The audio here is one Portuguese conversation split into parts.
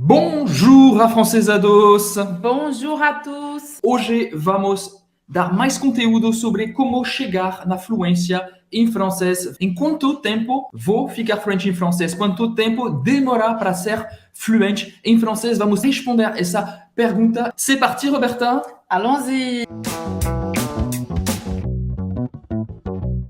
Bonjour, afrancesados! Bonjour a tous! Hoje vamos dar mais conteúdo sobre como chegar na fluência em francês. Em quanto tempo vou ficar fluente em francês? Quanto tempo demora para ser fluente em francês? Vamos responder essa pergunta. C'est parti, Roberta? Allons-y!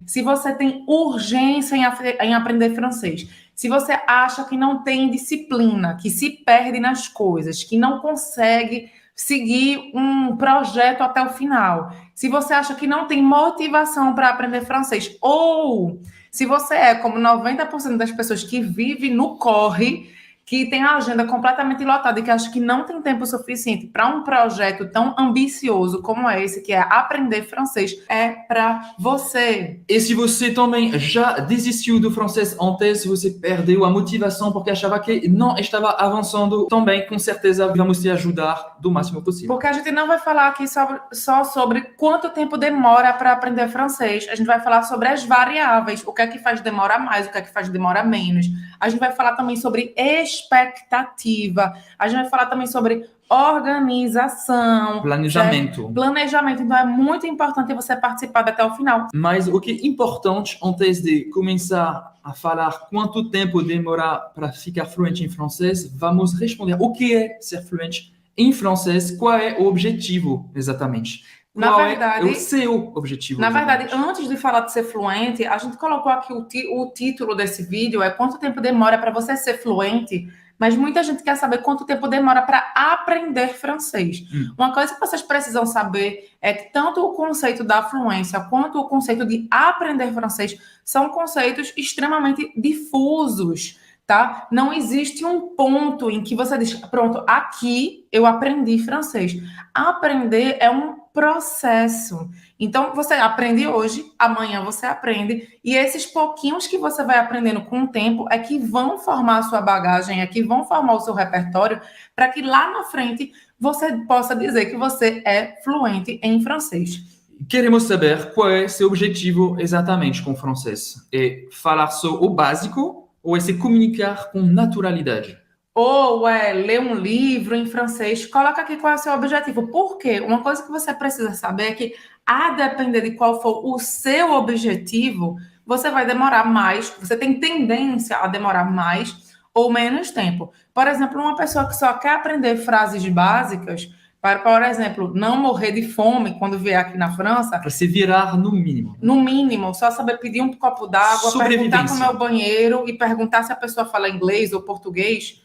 Se você tem urgência em aprender francês, se você acha que não tem disciplina, que se perde nas coisas, que não consegue seguir um projeto até o final, se você acha que não tem motivação para aprender francês, ou se você é como 90% das pessoas que vive no corre, que tem a agenda completamente lotada e que acha que não tem tempo suficiente para um projeto tão ambicioso como esse, que é aprender francês, é para você. E se você também já desistiu do francês antes, você perdeu a motivação porque achava que não estava avançando, também com certeza vamos te ajudar do máximo possível. Porque a gente não vai falar aqui só sobre quanto tempo demora para aprender francês, a gente vai falar sobre as variáveis, o que é que faz demorar mais, o que é que faz demorar menos. A gente vai falar também sobre expectativa, a gente vai falar também sobre organização, Planejamento. Planejamento. Então é muito importante você participar até o final. Mas o que é importante antes de começar a falar quanto tempo demora para ficar fluente em francês, vamos responder o que é ser fluente em francês, qual é o objetivo exatamente. Qual é o seu objetivo? Na verdade, antes de falar de ser fluente, a gente colocou aqui o título desse vídeo, é quanto tempo demora para você ser fluente, mas muita gente quer saber quanto tempo demora para aprender francês. Uma coisa que vocês precisam saber é que tanto o conceito da fluência quanto o conceito de aprender francês são conceitos extremamente difusos, tá? Não existe um ponto em que você diz, pronto, aqui eu aprendi francês. Aprender é um processo. Então, você aprende hoje, amanhã você aprende, e esses pouquinhos que você vai aprendendo com o tempo é que vão formar a sua bagagem, é que vão formar o seu repertório, para que lá na frente você possa dizer que você é fluente em francês. Queremos saber qual é seu objetivo exatamente com o francês. É falar só o básico ou é se comunicar com naturalidade? Ou é ler um livro em francês, coloca aqui qual é o seu objetivo. Por quê? Uma coisa que você precisa saber é que, a depender de qual for o seu objetivo, você vai demorar mais, você tem tendência a demorar mais ou menos tempo. Por exemplo, uma pessoa que só quer aprender frases básicas, para, por exemplo, não morrer de fome quando vier aqui na França. Para se virar no mínimo. No mínimo, só saber pedir um copo d'água, perguntar como é o banheiro e perguntar se a pessoa fala inglês ou português.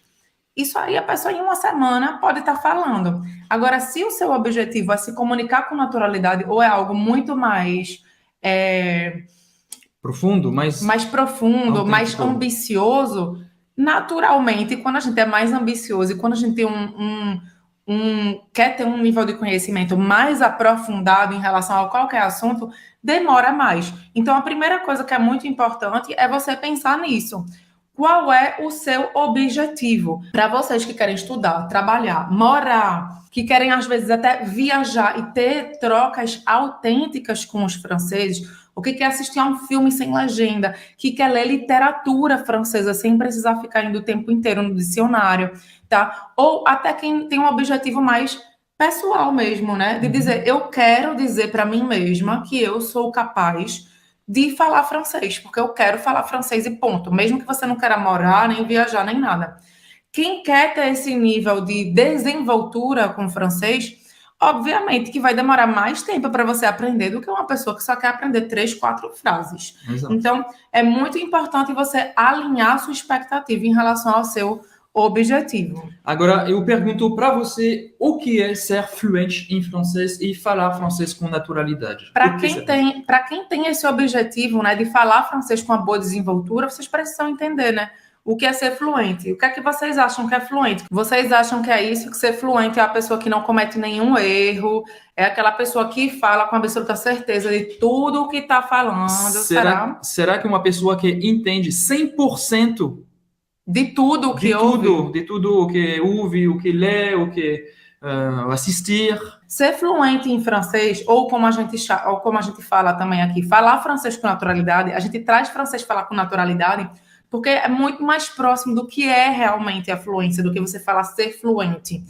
Isso aí a pessoa em uma semana pode estar falando. Agora, se o seu objetivo é se comunicar com naturalidade ou é algo muito mais profundo, mais profundo, mais ambicioso, naturalmente, quando a gente é mais ambicioso e quando a gente tem quer ter um nível de conhecimento mais aprofundado em relação a qualquer assunto, demora mais. Então, a primeira coisa que é muito importante é você pensar nisso. Qual é o seu objetivo? Para vocês que querem estudar, trabalhar, morar, que querem às vezes até viajar e ter trocas autênticas com os franceses, o que quer assistir a um filme sem legenda, que quer ler literatura francesa sem precisar ficar indo o tempo inteiro no dicionário, tá? Ou até quem tem um objetivo mais pessoal mesmo, né? De dizer, eu quero dizer para mim mesma que eu sou capaz de falar francês, porque eu quero falar francês e ponto, mesmo que você não queira morar, nem viajar, nem nada. Quem quer ter esse nível de desenvoltura com o francês, obviamente que vai demorar mais tempo para você aprender do que uma pessoa que só quer aprender 3, 4 frases. Exato. Então, é muito importante você alinhar sua expectativa em relação ao seu objetivo. Agora, eu pergunto para você o que é ser fluente em francês e falar francês com naturalidade. Para quem tem esse objetivo, né, de falar francês com uma boa desenvoltura, vocês precisam entender, né, o que é ser fluente. O que é que vocês acham que é fluente? Vocês acham que é isso, que ser fluente é a pessoa que não comete nenhum erro, é aquela pessoa que fala com absoluta certeza de tudo o que está falando? Será que uma pessoa que entende 100% de tudo o que ouve? De tudo o que ouve, o que lê, o que assistir. Ser fluente em francês, ou como a gente fala também aqui, falar francês com naturalidade, a gente traz francês falar com naturalidade, porque é muito mais próximo do que é realmente a fluência, do que você falar ser fluente.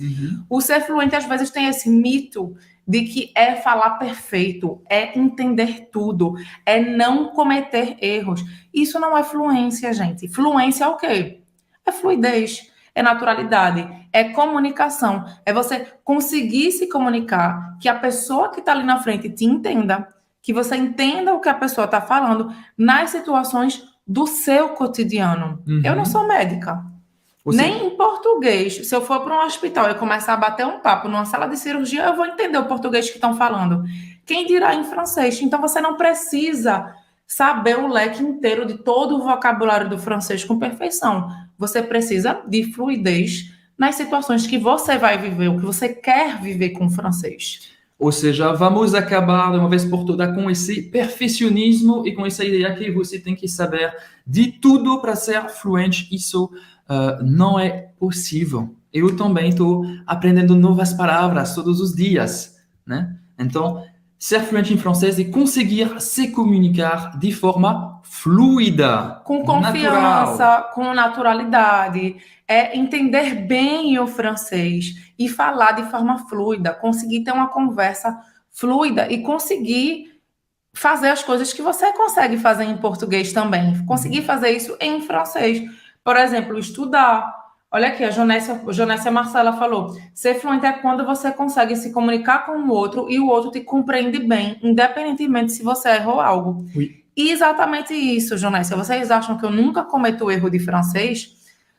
O ser fluente, às vezes, tem esse mito de que é falar perfeito, é entender tudo, é não cometer erros. Isso não é fluência, gente. Fluência é o quê? É fluidez, é naturalidade, é comunicação, é você conseguir se comunicar, que a pessoa que está ali na frente te entenda, que você entenda o que a pessoa está falando nas situações do seu cotidiano. Eu não sou médica. Nem em português. Se eu for para um hospital e começar a bater um papo numa sala de cirurgia, eu vou entender o português que estão falando. Quem dirá em francês? Então, você não precisa saber o leque inteiro de todo o vocabulário do francês com perfeição. Você precisa de fluidez nas situações que você vai viver, o que você quer viver com o francês. Ou seja, vamos acabar de uma vez por todas com esse perfeccionismo e com essa ideia que você tem que saber de tudo para ser fluente. Isso não é possível. Eu também estou aprendendo novas palavras todos os dias, né? Então, ser fluente em francês é conseguir se comunicar de forma fluida, com confiança, natural. Com naturalidade, é entender bem o francês e falar de forma fluida, conseguir ter uma conversa fluida e conseguir fazer as coisas que você consegue fazer em português também, conseguir fazer isso em francês. Por exemplo, estudar. Olha aqui, a Jonésia Marcela falou, ser fluente é quando você consegue se comunicar com o outro e o outro te compreende bem, independentemente se você errou algo. Oui. E exatamente isso, Jonésia. Vocês acham que eu nunca cometo erro de francês?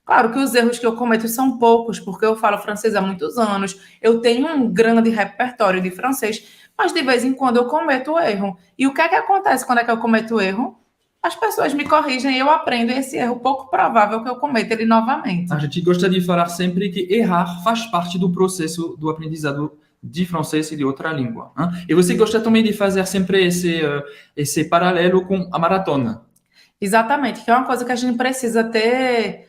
Claro que os erros que eu cometo são poucos, porque eu falo francês há muitos anos, eu tenho um grande repertório de francês, mas de vez em quando eu cometo erro. E o que é que acontece quando é que eu cometo erro? As pessoas me corrigem e eu aprendo esse erro pouco provável que eu cometa ele novamente. A gente gosta de falar sempre que errar faz parte do processo do aprendizado de francês e de outra língua. Hein? E você gosta também de fazer sempre esse paralelo com a maratona. Exatamente, que é uma coisa que a gente precisa ter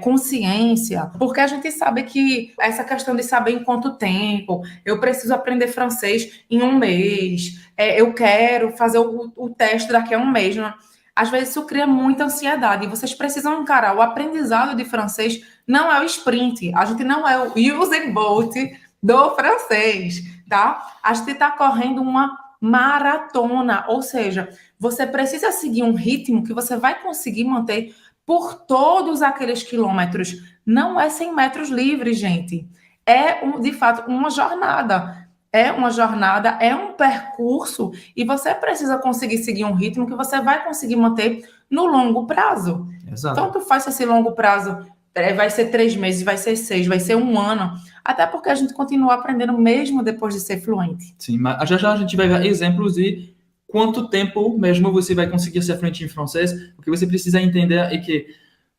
consciência, porque a gente sabe que essa questão de saber em quanto tempo, eu preciso aprender francês em um mês, eu quero fazer o teste daqui a um mês, né? Às vezes isso cria muita ansiedade e vocês precisam encarar o aprendizado de francês não é o sprint, a gente não é o Usain Bolt do francês, tá? A gente está correndo uma maratona, ou seja, você precisa seguir um ritmo que você vai conseguir manter por todos aqueles quilômetros. Não é 100 metros livres, gente. É, de fato, uma jornada. É uma jornada, é um percurso e você precisa conseguir seguir um ritmo que você vai conseguir manter no longo prazo. Exato. Tanto faz esse longo prazo, vai ser 3 meses, vai ser 6, vai ser 1 ano, até porque a gente continua aprendendo mesmo depois de ser fluente. Sim, mas já a gente vai ver exemplos de quanto tempo mesmo você vai conseguir ser fluente em francês. O que você precisa entender é que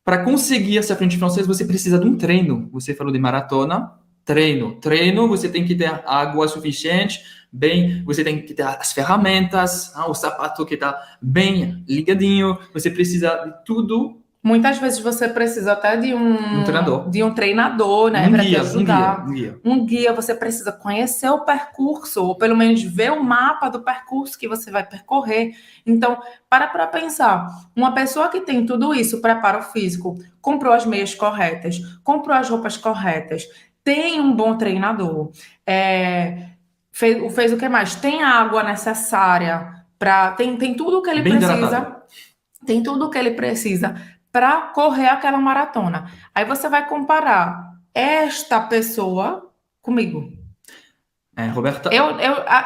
para conseguir ser fluente em francês, você precisa de um treino. Você falou de maratona. Treino, você tem que ter água suficiente, você tem que ter as ferramentas, o sapato que está bem ligadinho, você precisa de tudo. Muitas vezes você precisa até de um treinador, né, para te ajudar. Um guia, você precisa conhecer o percurso, ou pelo menos ver o mapa do percurso que você vai percorrer. Então, para pensar, uma pessoa que tem tudo isso, preparo físico, comprou as meias corretas, comprou as roupas corretas, tem um bom treinador, fez o que mais? Tem a água necessária, tem tudo o que ele precisa. Tem tudo o que ele precisa para correr aquela maratona. Aí você vai comparar esta pessoa comigo. Roberta.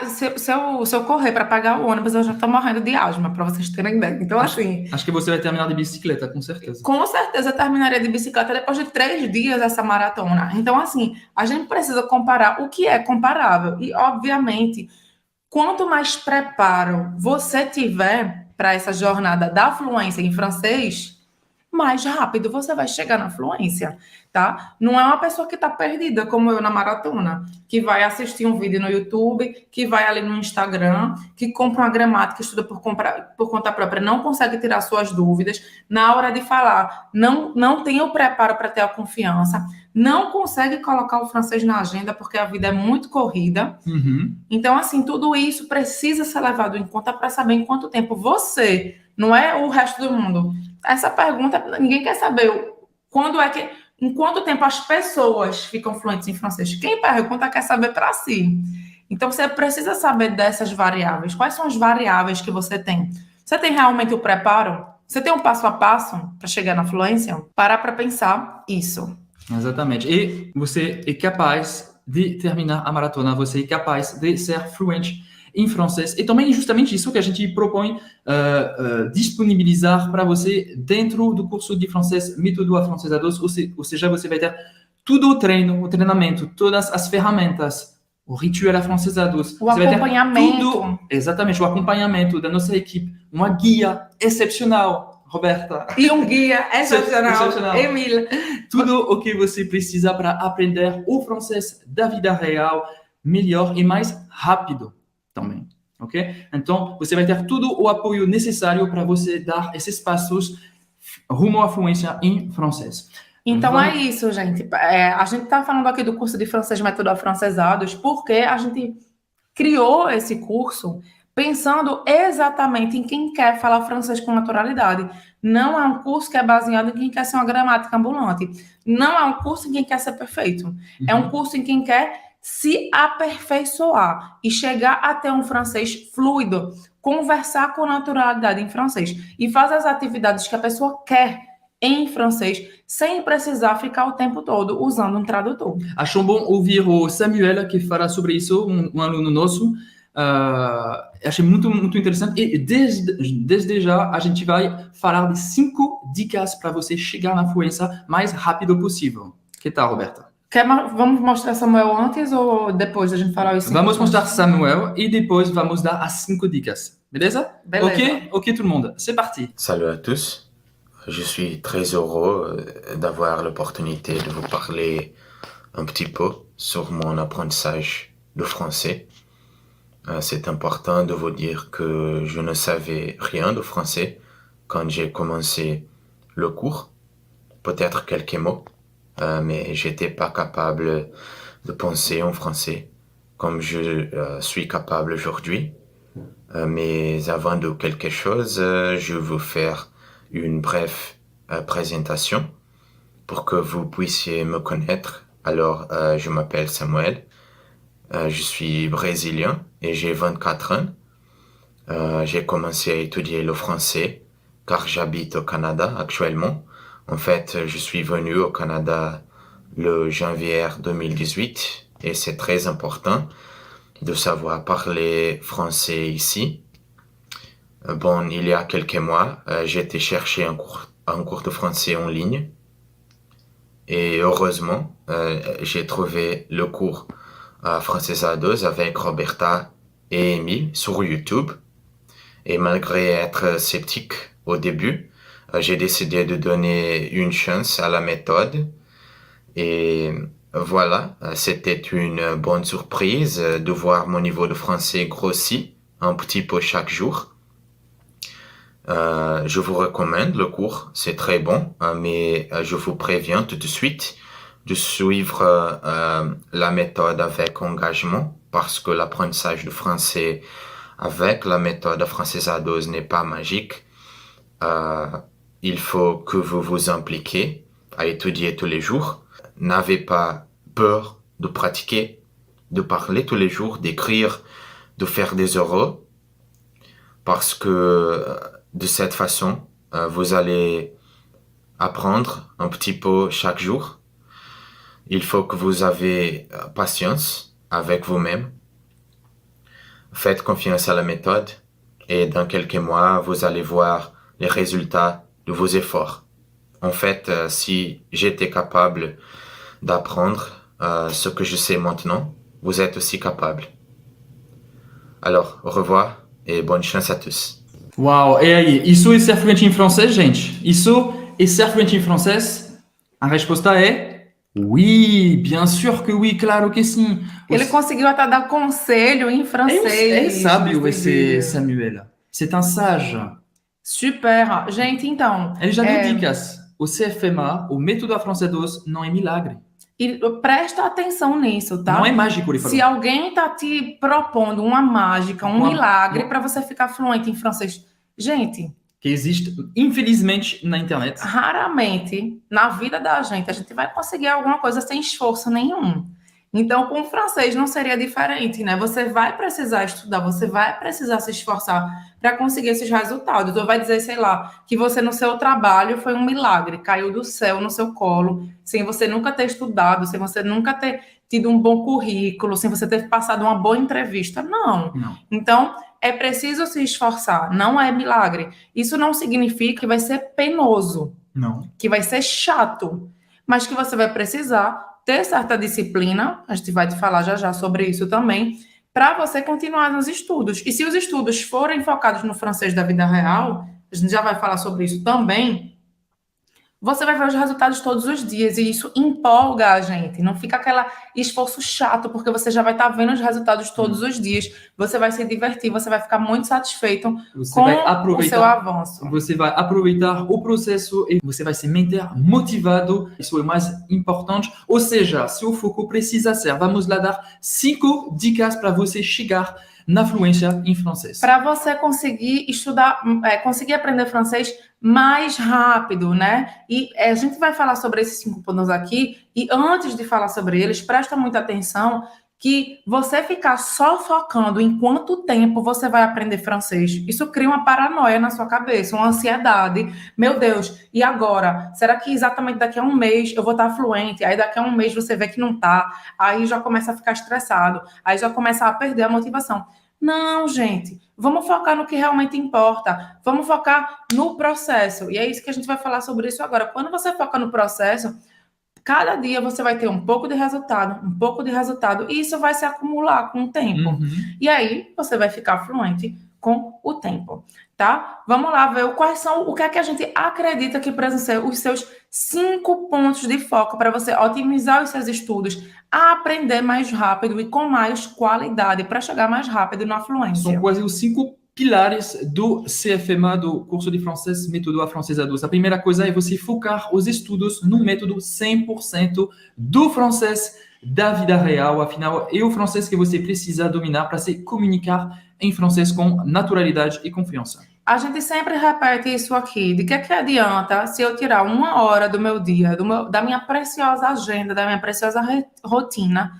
Se eu correr para pagar o ônibus, eu já estou morrendo de asma, para vocês terem ideia. Então, assim. Acho que você vai terminar de bicicleta, com certeza. Com certeza eu terminaria de bicicleta depois de 3 dias essa maratona. Então, assim, a gente precisa comparar o que é comparável. E, obviamente, quanto mais preparo você tiver para essa jornada da fluência em francês, mais rápido você vai chegar na fluência, tá? Não é uma pessoa que está perdida, como eu na maratona, que vai assistir um vídeo no YouTube, que vai ali no Instagram, que compra uma gramática, estuda por conta própria, não consegue tirar suas dúvidas, na hora de falar, não tem o preparo para ter a confiança, não consegue colocar o francês na agenda, porque a vida é muito corrida. Então, assim, tudo isso precisa ser levado em conta para saber em quanto tempo você, não é o resto do mundo, essa pergunta, ninguém quer saber em quanto tempo as pessoas ficam fluentes em francês. Quem pergunta quer saber para si. Então, você precisa saber dessas variáveis. Quais são as variáveis que você tem? Você tem realmente o preparo? Você tem um passo a passo para chegar na fluência? Parar para pensar isso. Exatamente. E você é capaz de terminar a maratona, você é capaz de ser fluente em francês. E também justamente isso que a gente propõe disponibilizar para você dentro do curso de francês Méthode Afrancesa 2, ou seja, você vai ter todo o treinamento, todas as ferramentas, o rituel Afrancesa 2. O acompanhamento. Exatamente, o acompanhamento da nossa equipe, uma guia excepcional, Roberta. E um guia excepcional, Emile. Tudo o que você precisa para aprender o francês da vida real melhor e mais rápido também, ok? Então, você vai ter todo o apoio necessário para você dar esses passos rumo à fluência em francês. Então é isso, gente. A gente está falando aqui do curso de francês Método Afrancesados porque a gente criou esse curso pensando exatamente em quem quer falar francês com naturalidade. Não é um curso que é baseado em quem quer ser uma gramática ambulante. Não é um curso em quem quer ser perfeito. É um curso em quem quer se aperfeiçoar e chegar até um francês fluido, conversar com naturalidade em francês e fazer as atividades que a pessoa quer em francês, sem precisar ficar o tempo todo usando um tradutor. Acho bom ouvir o Samuel que fala sobre isso, um aluno nosso. Achei muito interessante. E desde já a gente vai falar de 5 dicas para você chegar na fluência mais rápido possível. Que tal, Roberta? Vamos mostrar Samuel antes ou depois da gente falar isso? Vamos mostrar Samuel e depois vamos dar as 5 dicas. Beleza? Ok, tout le monde. C'est parti. Salut à tous. Je suis très heureux d'avoir l'opportunité de vous parler un petit peu sur mon apprentissage de français. C'est important de vous dire que je ne savais rien de français quand j'ai commencé le cours. Peut-être quelques mots, mais j'étais pas capable de penser en français comme je suis capable aujourd'hui. Mais avant de quelque chose, je veux faire une brève présentation pour que vous puissiez me connaître. Alors, je m'appelle Samuel, je suis brésilien et j'ai 24 ans. J'ai commencé à étudier le français car j'habite au Canada actuellement. En fait, je suis venu au Canada le janvier 2018 et c'est très important de savoir parler français ici. Bon, il y a quelques mois, j'ai été chercher un cours de français en ligne et heureusement, j'ai trouvé le cours Francesa 2 avec Roberta et Emile sur YouTube. Et malgré être sceptique au début, j'ai décidé de donner une chance à la méthode. Et voilà, c'était une bonne surprise de voir mon niveau de français grossir un petit peu chaque jour. Je vous recommande le cours, c'est très bon, mais je vous préviens tout de suite de suivre la méthode avec engagement parce que l'apprentissage de français avec la méthode Francesa 2 n'est pas magique. Il faut que vous vous impliquiez à étudier tous les jours. N'avez pas peur de pratiquer, de parler tous les jours, d'écrire, de faire des erreurs parce que de cette façon, vous allez apprendre un petit peu chaque jour. Il faut que vous ayez patience avec vous-même. Faites confiance à la méthode et dans quelques mois, vous allez voir les résultats de vos efforts. En fait, si j'étais capable d'apprendre ce que je sais maintenant, vous êtes aussi capable. Alors, au revoir et bonne chance à tous. Uau, e aí? Isso é ser fluente em francês, gente? Isso é ser fluente em francês? A resposta é oui, bien sûr que oui, claro que sim. Ele conseguiu até dar conselho em francês. É sábio esse Samuel. C'est un sage. Super. Gente, então... Ele já deu dicas. O CFMA, o Método Afrancesa 2, não é milagre. E presta atenção nisso, tá? Não é mágico, ele falou. Se alguém tá te propondo uma mágica, um milagre para você ficar fluente em francês, gente, que existe, infelizmente, na internet. Raramente, na vida da gente, a gente vai conseguir alguma coisa sem esforço nenhum. Então, com o francês não seria diferente, né? Você vai precisar estudar, você vai precisar se esforçar para conseguir esses resultados. Ou vai dizer, sei lá, que você no seu trabalho foi um milagre, caiu do céu no seu colo, sem você nunca ter estudado, sem você nunca ter tido um bom currículo, sem você ter passado uma boa entrevista. Não. Então, é preciso se esforçar, não é milagre. Isso não significa que vai ser penoso, que vai ser chato, mas que você vai precisar ter certa disciplina, a gente vai te falar já já sobre isso também, para você continuar nos estudos. E se os estudos forem focados no francês da vida real, a gente já vai falar sobre isso também, você vai ver os resultados todos os dias e isso empolga a gente. Não fica aquele esforço chato, porque você já vai estar vendo os resultados todos os dias. Você vai se divertir, você vai ficar muito satisfeito com o seu avanço. Você vai aproveitar o processo e você vai se manter motivado. Isso é o mais importante. Ou seja, seu foco precisa ser, vamos lá dar 5 dicas para você chegar na fluência em francês. Para você conseguir estudar, conseguir aprender francês mais rápido, né? E a gente vai falar sobre esses 5 pontos aqui. E antes de falar sobre eles, presta muita atenção que você ficar só focando em quanto tempo você vai aprender francês, isso cria uma paranoia na sua cabeça, uma ansiedade. Meu Deus, e agora? Será que exatamente daqui a um mês eu vou estar fluente? Aí daqui a um mês você vê que não tá, aí já começa a ficar estressado, aí já começa a perder a motivação. Não, gente, vamos focar no que realmente importa, vamos focar no processo. E é isso que a gente vai falar sobre isso agora. Quando você foca no processo, cada dia você vai ter um pouco de resultado, e isso vai se acumular com o tempo. E aí você vai ficar fluente com o tempo, tá? Vamos lá ver o que é que a gente acredita que precisam ser os seus 5 pontos de foco para você otimizar os seus estudos, aprender mais rápido e com mais qualidade para chegar mais rápido na fluência. São quase os 5 pilares do CFMA, do curso de francês Método Afrancesado 2. A primeira coisa é você focar os estudos no método 100% do francês da vida real. Afinal, é o francês que você precisa dominar para se comunicar em francês com naturalidade e confiança. A gente sempre repete isso aqui, de que adianta se eu tirar 1 hora do meu dia, da minha preciosa agenda, da minha preciosa rotina,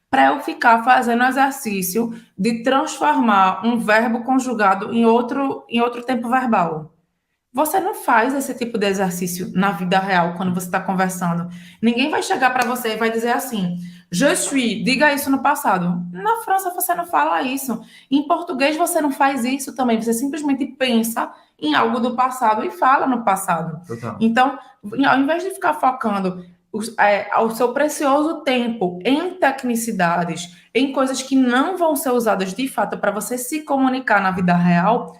para eu ficar fazendo exercício de transformar um verbo conjugado em outro tempo verbal. Você não faz esse tipo de exercício na vida real, quando você está conversando. Ninguém vai chegar para você e vai dizer assim, je suis, diga isso no passado. Na França você não fala isso. Em português você não faz isso também. Você simplesmente pensa em algo do passado e fala no passado. Total. Então, ao invés de ficar focando o seu precioso tempo em tecnicidades, em coisas que não vão ser usadas de fato para você se comunicar na vida real,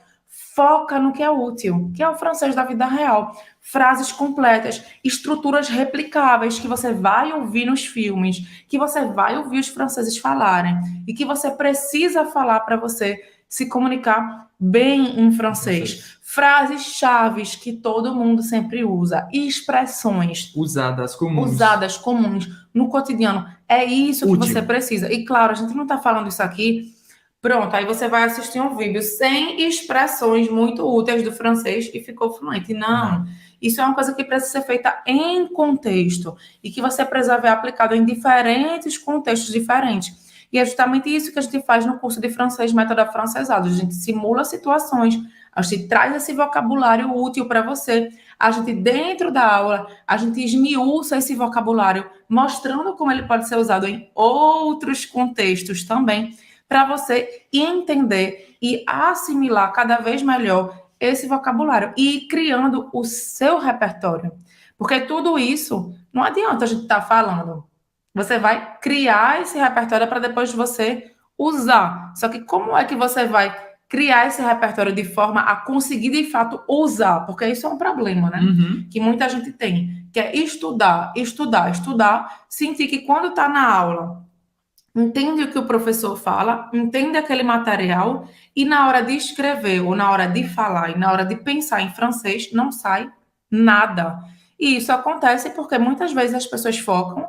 foca no que é útil, que é o francês da vida real. Frases completas, estruturas replicáveis que você vai ouvir nos filmes, que você vai ouvir os franceses falarem e que você precisa falar para você se comunicar bem em francês. Frases chaves que todo mundo sempre usa, expressões usadas comuns no cotidiano. É isso útil. Que você precisa. E claro, a gente não está falando isso aqui. Pronto, aí você vai assistir um vídeo sem expressões muito úteis do francês e ficou fluente. Não. Isso é uma coisa que precisa ser feita em contexto e que você precisa ver aplicado em diferentes contextos diferentes. E é justamente isso que a gente faz no curso de francês Método Afrancesado. A gente simula situações, a gente traz esse vocabulário útil para você. A gente, dentro da aula, a gente esmiuça esse vocabulário, mostrando como ele pode ser usado em outros contextos também, para você entender e assimilar cada vez melhor esse vocabulário e ir criando o seu repertório. Porque tudo isso, não adianta a gente estar falando. Você vai criar esse repertório para depois você usar. Só que como é que você vai criar esse repertório de forma a conseguir, de fato, usar? Porque isso é um problema, né? Que muita gente tem. Que é estudar, sentir que quando está na aula, entende o que o professor fala, entende aquele material e na hora de escrever, ou na hora de falar, e na hora de pensar em francês, não sai nada. E isso acontece porque muitas vezes as pessoas focam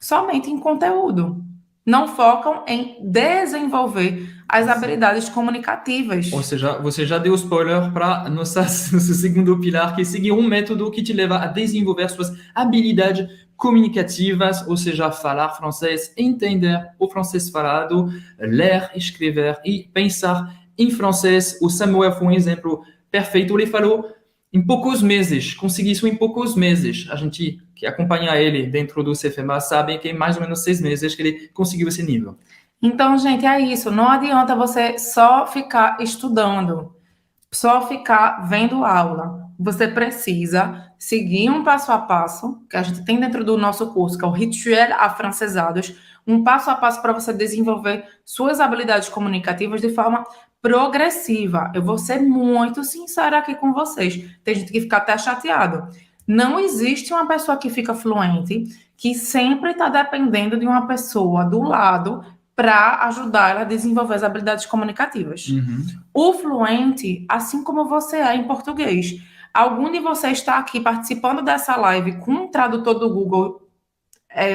somente em conteúdo. não focam em desenvolver as habilidades comunicativas. Ou seja, você já deu spoiler para nosso segundo pilar, que é seguir um método que te leva a desenvolver suas habilidades comunicativas, ou seja, falar francês, entender o francês falado, ler, escrever e pensar em francês. O Samuel foi um exemplo perfeito. Ele falou em poucos meses, consegui isso em poucos meses. A gente que acompanha ele dentro do CFMA sabe que em mais ou menos 6 meses que ele conseguiu esse nível. Então, gente, é isso. Não adianta você só ficar estudando, só ficar vendo aula. Você precisa seguir um passo a passo, que a gente tem dentro do nosso curso, que é o Rituel Afrancesados, um passo a passo para você desenvolver suas habilidades comunicativas de forma progressiva. Eu vou ser muito sincera aqui com vocês. Tem gente que fica até chateado. Não existe uma pessoa que fica fluente que sempre está dependendo de uma pessoa do lado para ajudar ela a desenvolver as habilidades comunicativas. O fluente, assim como você é em português. Algum de vocês está aqui participando dessa live com um tradutor do Google,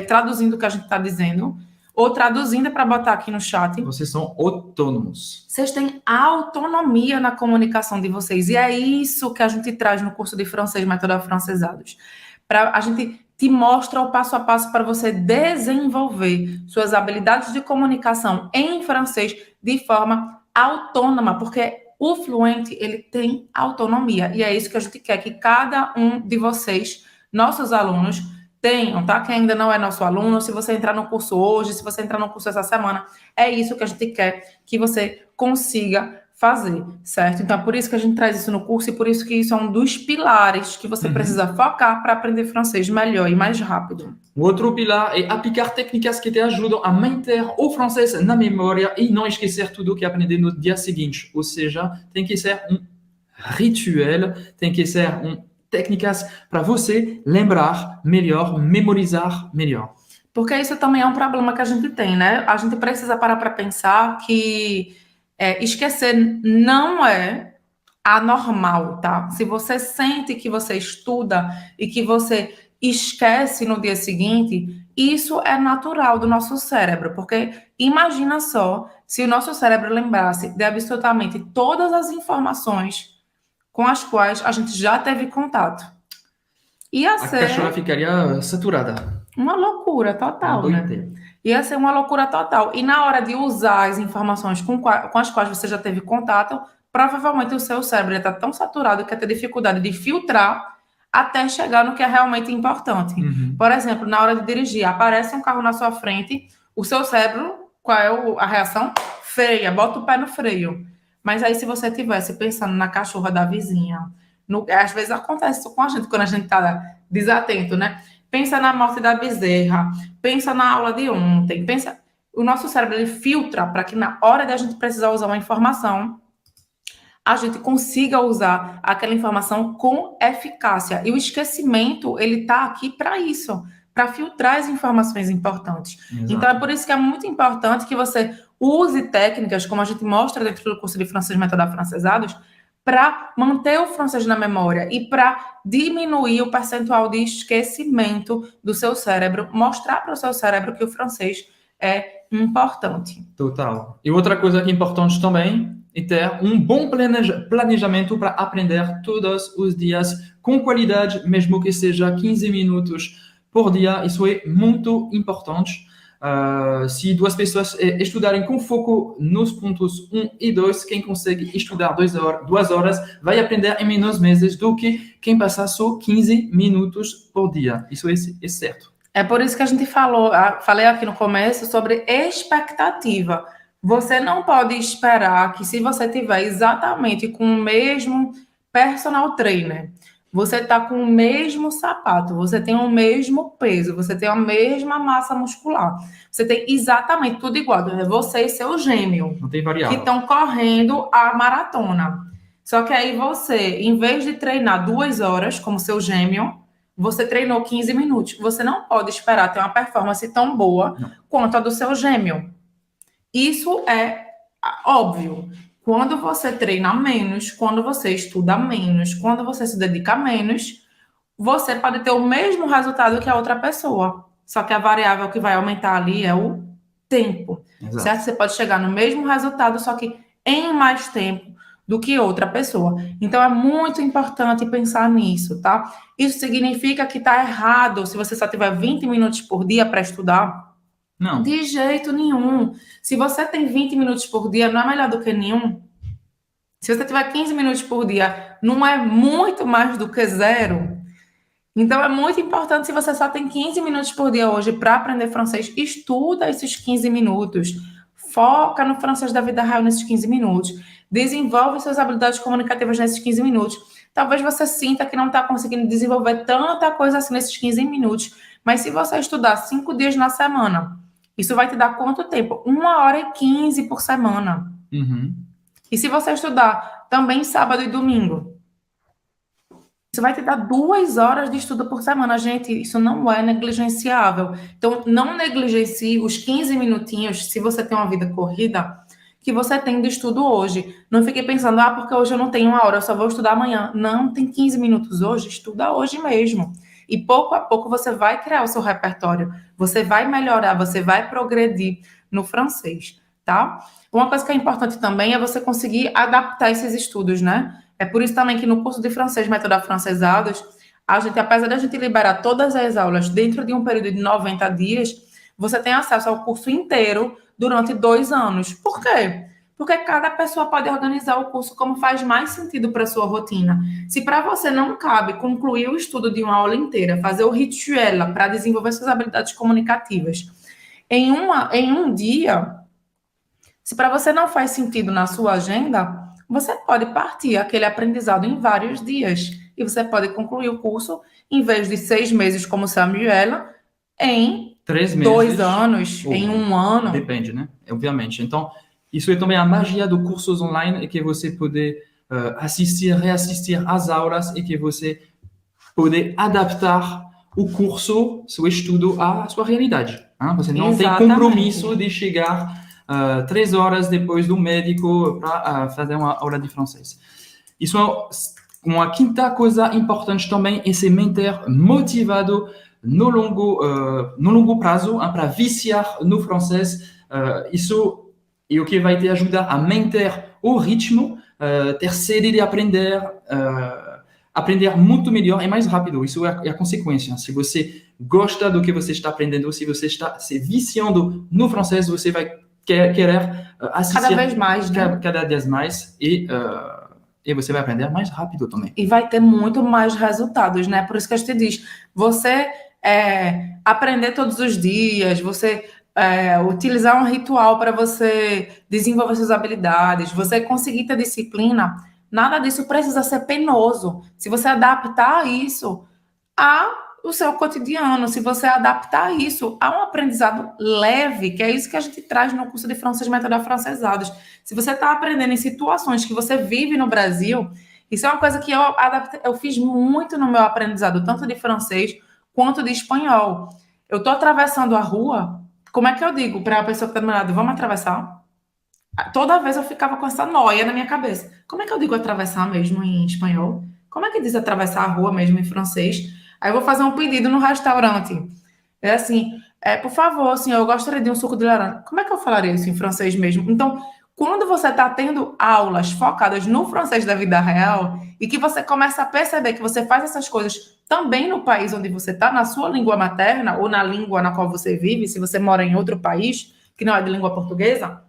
traduzindo o que a gente está dizendo, ou traduzindo para botar aqui no chat. Vocês são autônomos. Vocês têm autonomia na comunicação de vocês. E é isso que a gente traz no curso de francês, Método Afrancesados. A gente te mostra o passo a passo para você desenvolver suas habilidades de comunicação em francês de forma autônoma, porque o fluente, ele tem autonomia. E é isso que a gente quer que cada um de vocês, nossos alunos, tenham, tá? Quem ainda não é nosso aluno, se você entrar no curso hoje, se você entrar no curso essa semana, é isso que a gente quer que você consiga fazer, certo? Então, é por isso que a gente traz isso no curso e por isso que isso é um dos pilares que você precisa focar para aprender francês melhor e mais rápido. O outro pilar é aplicar técnicas que te ajudam a manter o francês na memória e não esquecer tudo que aprender no dia seguinte. Ou seja, tem que ser um ritual, tem que ser técnicas para você lembrar melhor, memorizar melhor. Porque isso também é um problema que a gente tem, né? A gente precisa parar para pensar que esquecer não é anormal, tá? Se você sente que você estuda e que você esquece no dia seguinte, isso é natural do nosso cérebro, porque imagina só se o nosso cérebro lembrasse de absolutamente todas as informações com as quais a gente já teve contato. Ia ser... A cachorra ficaria saturada. Uma loucura total, né? Ia ser uma loucura total. E na hora de usar as informações com as quais você já teve contato, provavelmente o seu cérebro ia estar tão saturado que ia ter dificuldade de filtrar até chegar no que é realmente importante. Por exemplo, na hora de dirigir, aparece um carro na sua frente, o seu cérebro, qual é a reação? Freia, bota o pé no freio. Mas aí, se você estivesse pensando na cachorra da vizinha, às vezes acontece isso com a gente, quando a gente está desatento, né? Pensa na morte da bezerra, pensa na aula de ontem, o nosso cérebro ele filtra para que na hora de a gente precisar usar uma informação, a gente consiga usar aquela informação com eficácia. E o esquecimento, ele está aqui para isso, para filtrar as informações importantes. Exato. Então, é por isso que é muito importante que você use técnicas, como a gente mostra dentro do curso de francês Método Afrancesados, para manter o francês na memória e para diminuir o percentual de esquecimento do seu cérebro, mostrar para o seu cérebro que o francês é importante. Total. E outra coisa que é importante também é ter um bom planejamento para aprender todos os dias com qualidade, mesmo que seja 15 minutos por dia. Isso é muito importante. Se duas pessoas estudarem com foco nos pontos 1 e 2, quem consegue estudar 2 horas vai aprender em menos meses do que quem passa só 15 minutos por dia. Isso é certo. É por isso que a gente falei aqui no começo sobre expectativa. Você não pode esperar que se você tiver exatamente com o mesmo personal trainer, você está com o mesmo sapato, você tem o mesmo peso, você tem a mesma massa muscular. Você tem exatamente tudo igual. É você e seu gêmeo. Não tem variável. Que estão correndo a maratona. Só que aí você, em vez de treinar 2 horas, como seu gêmeo, você treinou 15 minutos. Você não pode esperar ter uma performance tão boa quanto a do seu gêmeo. Isso é óbvio. Quando você treina menos, quando você estuda menos, quando você se dedica menos, você pode ter o mesmo resultado que a outra pessoa. Só que a variável que vai aumentar ali é o tempo, certo? Você pode chegar no mesmo resultado, só que em mais tempo do que outra pessoa. Então, é muito importante pensar nisso, tá? Isso significa que tá errado se você só tiver 20 minutos por dia para estudar? Não. De jeito nenhum. Se você tem 20 minutos por dia, não é melhor do que nenhum? Se você tiver 15 minutos por dia, não é muito mais do que zero? Então, é muito importante, se você só tem 15 minutos por dia hoje para aprender francês, estuda esses 15 minutos. Foca no francês da vida real nesses 15 minutos. Desenvolve suas habilidades comunicativas nesses 15 minutos. Talvez você sinta que não está conseguindo desenvolver tanta coisa assim nesses 15 minutos. Mas se você estudar 5 dias na semana, isso vai te dar quanto tempo? 1h15 por semana. Uhum. E se você estudar também sábado e domingo, isso vai te dar 2 horas de estudo por semana. Gente, isso não é negligenciável. Então, não negligencie os 15 minutinhos, se você tem uma vida corrida, que você tem de estudo hoje. Não fique pensando, porque hoje eu não tenho 1 hora, eu só vou estudar amanhã. Não, tem 15 minutos hoje, estuda hoje mesmo. E pouco a pouco você vai criar o seu repertório. Você vai melhorar, você vai progredir no francês, tá? Uma coisa que é importante também é você conseguir adaptar esses estudos, né? É por isso também que no curso de francês, Método Afrancesados, apesar de a gente liberar todas as aulas dentro de um período de 90 dias, você tem acesso ao curso inteiro durante 2 anos. Por quê? Porque cada pessoa pode organizar o curso como faz mais sentido para a sua rotina. Se para você não cabe concluir o estudo de uma aula inteira, fazer o rituel para desenvolver suas habilidades comunicativas em um dia, se para você não faz sentido na sua agenda, você pode partir aquele aprendizado em vários dias. E você pode concluir o curso, em vez de 6 meses, como Samuela, em 3 meses. 2 anos, em 1 ano. Depende, né? Obviamente. Então, isso é também a magia do cursos online, é que você pode assistir, reassistir às aulas e que você pode adaptar o curso, seu estudo à sua realidade. Hein? Você não tem compromisso de chegar 3 horas depois do médico para fazer uma aula de francês. Isso é uma quinta coisa importante também, é se manter motivado no longo prazo, para viciar no francês. Isso é o que vai te ajudar a manter o ritmo, ter sede de aprender muito melhor e mais rápido. Isso é a consequência. Se você gosta do que você está aprendendo, se você está se viciando no francês, você vai querer assistir cada vez mais, né? Cada dia mais e você vai aprender mais rápido também. E vai ter muito mais resultados, né? Por isso que a gente diz, você aprender todos os dias, você utilizar um ritual para você desenvolver suas habilidades, você conseguir ter disciplina, nada disso precisa ser penoso. Se você adaptar isso ao seu cotidiano, se você adaptar isso a um aprendizado leve, que é isso que a gente traz no curso de francês Método Afrancesados. Se você está aprendendo em situações que você vive no Brasil, isso é uma coisa que eu fiz muito no meu aprendizado, tanto de francês quanto de espanhol. Eu estou atravessando a rua, como é que eu digo para a pessoa que está do meu lado, vamos atravessar? Toda vez eu ficava com essa noia na minha cabeça. Como é que eu digo atravessar mesmo em espanhol? Como é que diz atravessar a rua mesmo em francês? Aí eu vou fazer um pedido no restaurante. É assim, por favor, senhor, eu gostaria de um suco de laranja. Como é que eu falaria isso em francês mesmo? Então, quando você está tendo aulas focadas no francês da vida real e que você começa a perceber que você faz essas coisas também no país onde você está, na sua língua materna ou na língua na qual você vive, se você mora em outro país que não é de língua portuguesa,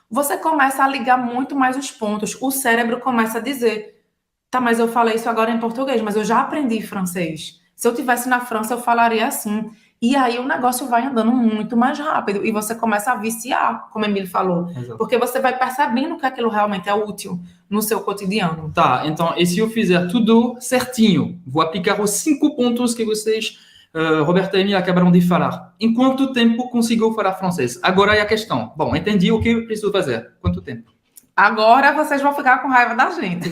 você começa a ligar muito mais os pontos. O cérebro começa a dizer, tá, mas eu falei isso agora em português, mas eu já aprendi francês. Se eu estivesse na França, eu falaria assim. E aí o negócio vai andando muito mais rápido e você começa a viciar, como a Emílio falou. Exato. Porque você vai percebendo que aquilo realmente é útil no seu cotidiano. Tá, então, e se eu fizer tudo certinho, vou aplicar os 5 pontos que vocês, Roberta e Emílio, acabaram de falar. Em quanto tempo consigo falar francês? Agora é a questão. Bom, entendi o que eu preciso fazer. Quanto tempo? Agora vocês vão ficar com raiva da gente.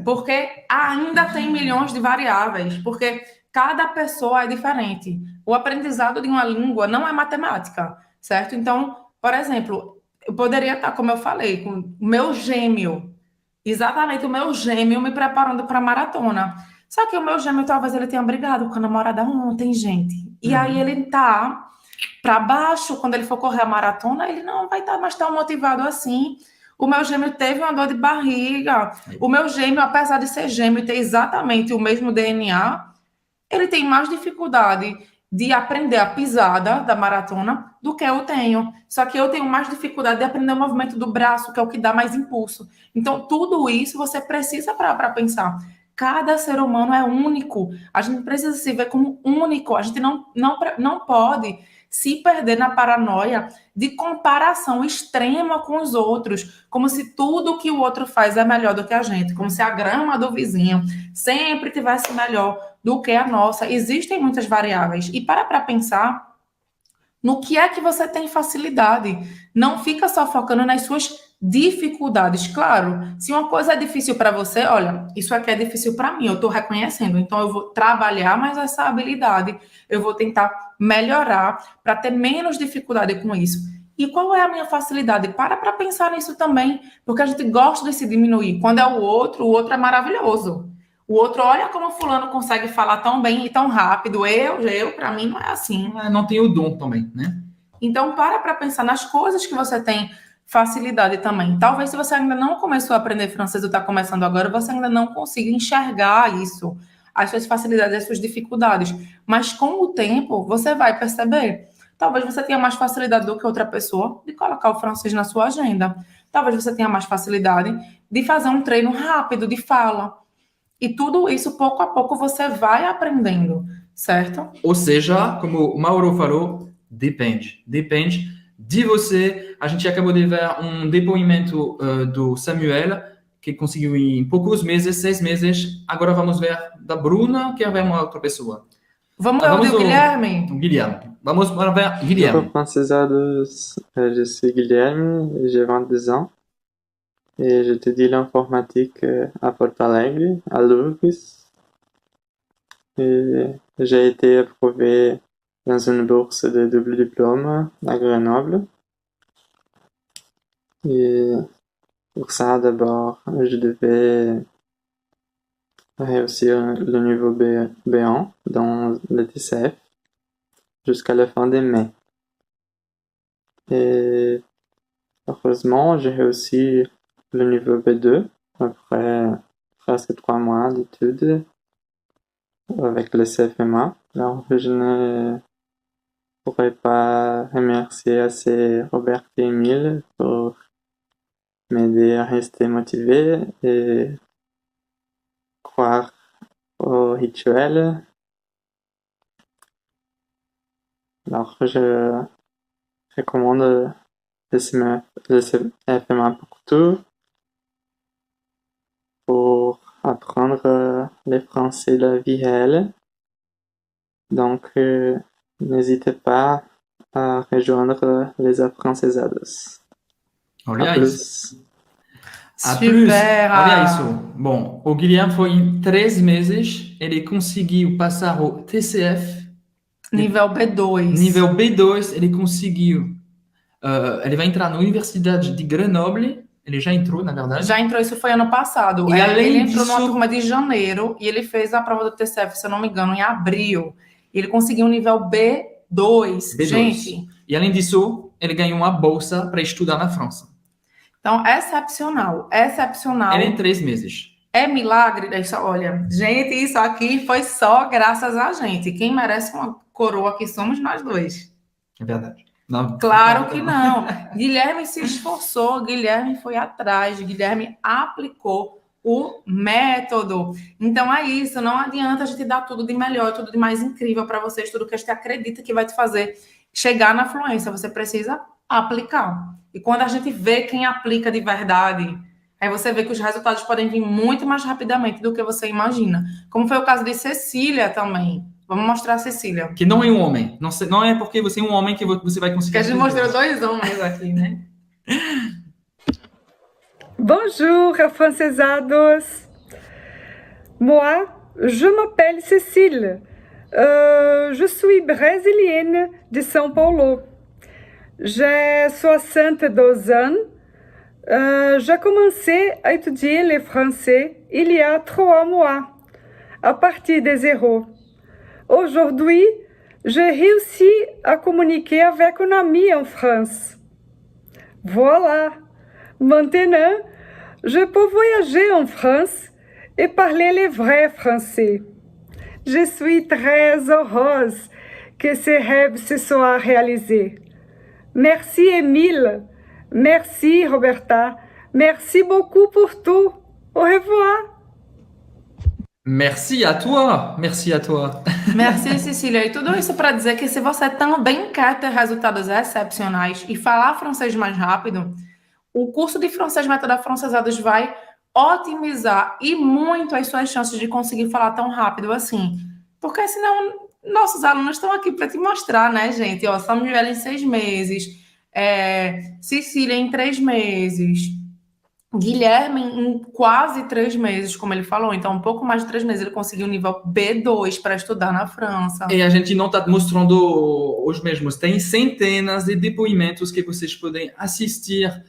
Porque ainda tem milhões de variáveis. Porque cada pessoa é diferente. O aprendizado de uma língua não é matemática, certo? Então, por exemplo, eu poderia estar, como eu falei, com o meu gêmeo, exatamente o meu gêmeo me preparando para a maratona. Só que o meu gêmeo talvez ele tenha brigado com a namorada ontem, gente. E aí ele tá para baixo. Quando ele for correr a maratona, ele não vai estar mais tão motivado assim. O meu gêmeo teve uma dor de barriga. O meu gêmeo, apesar de ser gêmeo e ter exatamente o mesmo DNA, ele tem mais dificuldade de aprender a pisada da maratona do que eu tenho. Só que eu tenho mais dificuldade de aprender o movimento do braço, que é o que dá mais impulso. Então, tudo isso você precisa para pensar. Cada ser humano é único. A gente precisa se ver como único. A gente não pode se perder na paranoia de comparação extrema com os outros, como se tudo que o outro faz é melhor do que a gente, como se a grama do vizinho sempre tivesse melhor do que a nossa. Existem muitas variáveis. E para pensar no que é que você tem facilidade. Não fica só focando nas suas dificuldades. Claro, se uma coisa é difícil para você, olha, isso aqui é difícil para mim, eu estou reconhecendo, então eu vou trabalhar mais essa habilidade, eu vou tentar melhorar para ter menos dificuldade com isso. E qual é a minha facilidade? Para pensar nisso também, porque a gente gosta de se diminuir. Quando é o outro é maravilhoso. O outro, olha como o fulano consegue falar tão bem e tão rápido. Eu para mim, não é assim. Não tem o dom também, né? Então, para pensar nas coisas que você tem facilidade também. Talvez se você ainda não começou a aprender francês ou está começando agora, você ainda não consiga enxergar isso, as suas facilidades, as suas dificuldades. Mas com o tempo, você vai perceber. Talvez você tenha mais facilidade do que outra pessoa de colocar o francês na sua agenda. Talvez você tenha mais facilidade de fazer um treino rápido de fala. E tudo isso, pouco a pouco, você vai aprendendo, certo? Ou seja, como o Mauro falou, depende de você. A gente acabou de ver um depoimento do Samuel, que conseguiu em poucos meses, 6 meses. Agora vamos ver da Bruna, que é uma outra pessoa. Vamos ver o Guilherme? Guilherme. Vamos ver Guilherme. Bonjour, francesados. Je suis Guilherme, j'ai 22 ans. Et j'étudie l'informatique à Porto Alegre, à l'URGS. Et j'ai été approuvé dans une bourse de double diplôme à Grenoble. Et pour ça, d'abord, je devais réussir le niveau B1 dans le TCF jusqu'à la fin de mai. Et heureusement, j'ai réussi le niveau B2 après presque 3 mois d'études avec le CFMA. Alors, je ne pourrais pas remercier assez Robert et Emile pour m'aider à rester motivé et croire au rituel. Alors, je recommande le CFMA pour tout, pour apprendre le français de la vie réelle. Donc, n'hésitez pas a rejoindre les afrancesados. Olha isso. Super! Olha isso. Bom, o Guilherme foi em 3 meses, ele conseguiu passar o TCF. Nível B2. Nível B2, ele conseguiu. Ele vai entrar na Universidade de Grenoble. Ele já entrou, na verdade. Já entrou, isso foi ano passado. E além ele entrou disso... numa turma de janeiro e ele fez a prova do TCF, se eu não me engano, em abril. Ele conseguiu um nível B2. Gente. E além disso, ele ganhou uma bolsa para estudar na França. Então, excepcional. Excepcional. Ele em 3 meses. É milagre. Olha, gente, isso aqui foi só graças a gente. Quem merece uma coroa aqui somos nós dois. É verdade. Não, claro que não. Guilherme se esforçou, Guilherme foi atrás, Guilherme aplicou o método. Então é isso, não adianta a gente dar tudo de melhor, tudo de mais incrível para vocês, tudo que a gente acredita que vai te fazer chegar na fluência. Você precisa aplicar. E quando a gente vê quem aplica de verdade, aí você vê que os resultados podem vir muito mais rapidamente do que você imagina. Como foi o caso de Cecília também. Vamos mostrar a Cecília. Que não é um homem. Não é porque você é um homem que você vai conseguir... Que a gente mostrou 2 homens aqui, né? Bonjour, francesados. Moi, je m'appelle Cécile. Je suis brésilienne de São Paulo. J'ai 62 ans. J'ai commencé à étudier le français il y a 3 mois, à partir de zéro. Aujourd'hui, j'ai réussi à communiquer avec un ami en France. Voilà. Maintenant, je peux voyager en France et parler le vrai français. Je suis très heureuse que ce rêve se soit réalisé. Merci, Émile. Merci, Roberta. Merci beaucoup pour tout. Au revoir. Merci à toi. Merci à toi. Merci, Cecília. E tudo isso para dizer que se você também quer ter resultados excepcionais e falar francês mais rápido, o curso de francês Método Afrancesados vai otimizar e muito as suas chances de conseguir falar tão rápido assim. Porque senão nossos alunos estão aqui para te mostrar, né, gente? Ó, Samuel em 6 meses, Cecília em 3 meses, Guilherme em quase 3 meses, como ele falou. Então, um pouco mais de 3 meses ele conseguiu o nível B2 para estudar na França. E a gente não está mostrando os mesmos. Tem centenas de depoimentos que vocês podem assistir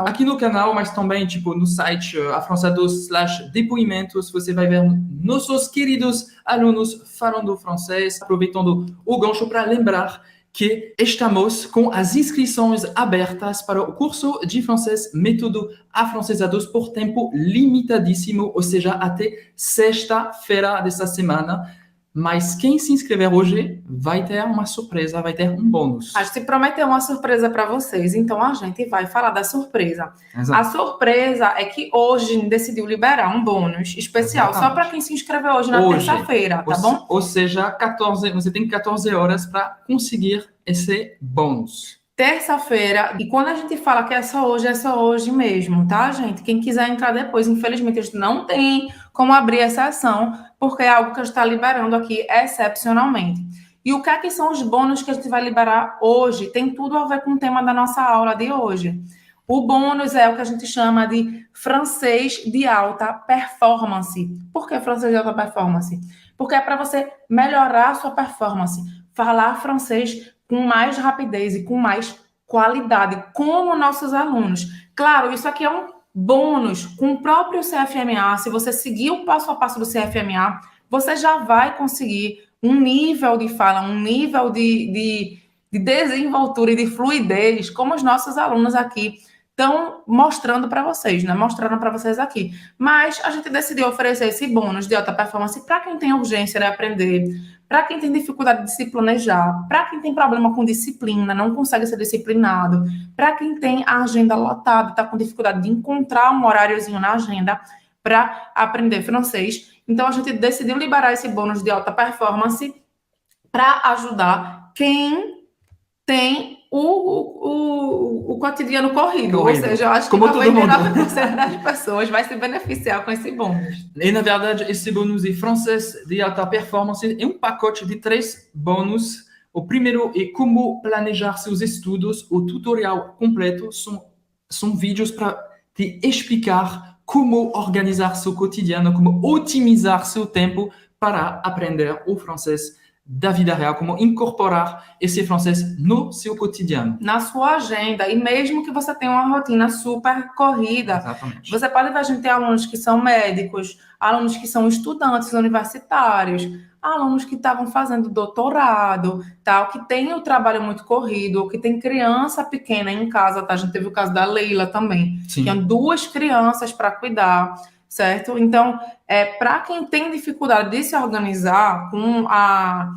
aqui no canal, mas também tipo no site afrancesados/depoimentos. Você vai ver nossos queridos alunos falando francês, aproveitando o gancho para lembrar que estamos com as inscrições abertas para o curso de francês Método Afrancesados por tempo limitadíssimo, ou seja, até sexta-feira dessa semana. Mas quem se inscrever hoje vai ter uma surpresa, vai ter um bônus. A gente prometeu uma surpresa para vocês, então a gente vai falar da surpresa. Exato. A surpresa é que hoje a gente decidiu liberar um bônus especial. Exatamente. Só para quem se inscreveu hoje na terça-feira, tá bom? Ou seja, você tem 14 horas para conseguir esse bônus. Terça-feira, e quando a gente fala que é só hoje mesmo, tá, gente? Quem quiser entrar depois, infelizmente a gente não tem como abrir exceção, porque é algo que a gente está liberando aqui excepcionalmente. E o que é que são os bônus que a gente vai liberar hoje? Tem tudo a ver com o tema da nossa aula de hoje. O bônus é o que a gente chama de francês de alta performance. Por que francês de alta performance? Porque é para você melhorar a sua performance, falar francês com mais rapidez e com mais qualidade, como nossos alunos. Claro, isso aqui é um bônus com o próprio CFMA. Se você seguir o passo a passo do CFMA, você já vai conseguir um nível de fala, um nível de desenvoltura e de fluidez, como os nossos alunos aqui estão mostrando para vocês, né? Mostraram para vocês aqui. Mas a gente decidiu oferecer esse bônus de alta performance para quem tem urgência de aprender, para quem tem dificuldade de se planejar, para quem tem problema com disciplina, não consegue ser disciplinado, para quem tem a agenda lotada, está com dificuldade de encontrar um horáriozinho na agenda para aprender francês. Então, a gente decidiu liberar esse bônus de alta performance para ajudar quem tem o cotidiano corrido. Ou seja, eu acho que 99% das pessoas vai se beneficiar com esse bônus. E, na verdade, esse bônus de francês de alta performance é um pacote de 3 bônus. O primeiro é como planejar seus estudos. O tutorial completo são vídeos para te explicar como organizar seu cotidiano, como otimizar seu tempo para aprender o francês da vida real, como incorporar esse francês no seu cotidiano. Na sua agenda, e mesmo que você tenha uma rotina super corrida. Exatamente. Você pode ver, a gente tem alunos que são médicos, alunos que são estudantes universitários, alunos que estavam fazendo doutorado, tal, que tem o trabalho muito corrido, ou que tem criança pequena em casa, tá? A gente teve o caso da Leila também, que tinha 2 crianças para cuidar, certo? Então, para quem tem dificuldade de se organizar com a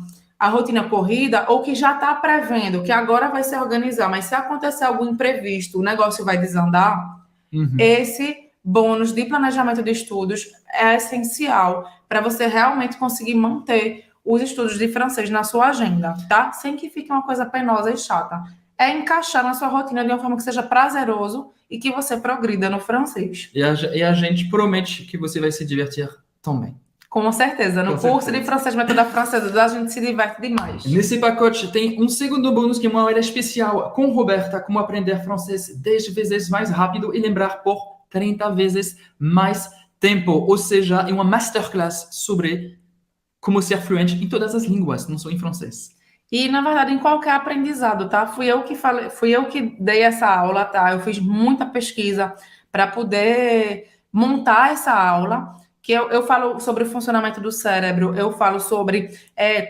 rotina corrida, ou que já está prevendo que agora vai se organizar, mas se acontecer algum imprevisto, o negócio vai desandar, esse bônus de planejamento de estudos é essencial para você realmente conseguir manter os estudos de francês na sua agenda, tá? Sem que fique uma coisa penosa e chata. É encaixar na sua rotina de uma forma que seja prazeroso e que você progrida no francês. E a gente promete que você vai se divertir também. Com certeza. No curso de francês Método Afrancesados, a gente se diverte demais. Nesse pacote tem um segundo bônus que é uma aula especial com Roberta, como aprender francês 10 vezes mais rápido e lembrar por 30 vezes mais tempo. Ou seja, é uma masterclass sobre como ser fluente em todas as línguas, não só em francês. E, na verdade, em qualquer aprendizado, tá? Fui eu que dei essa aula, tá? Eu fiz muita pesquisa para poder montar essa aula. que eu falo sobre o funcionamento do cérebro, eu falo sobre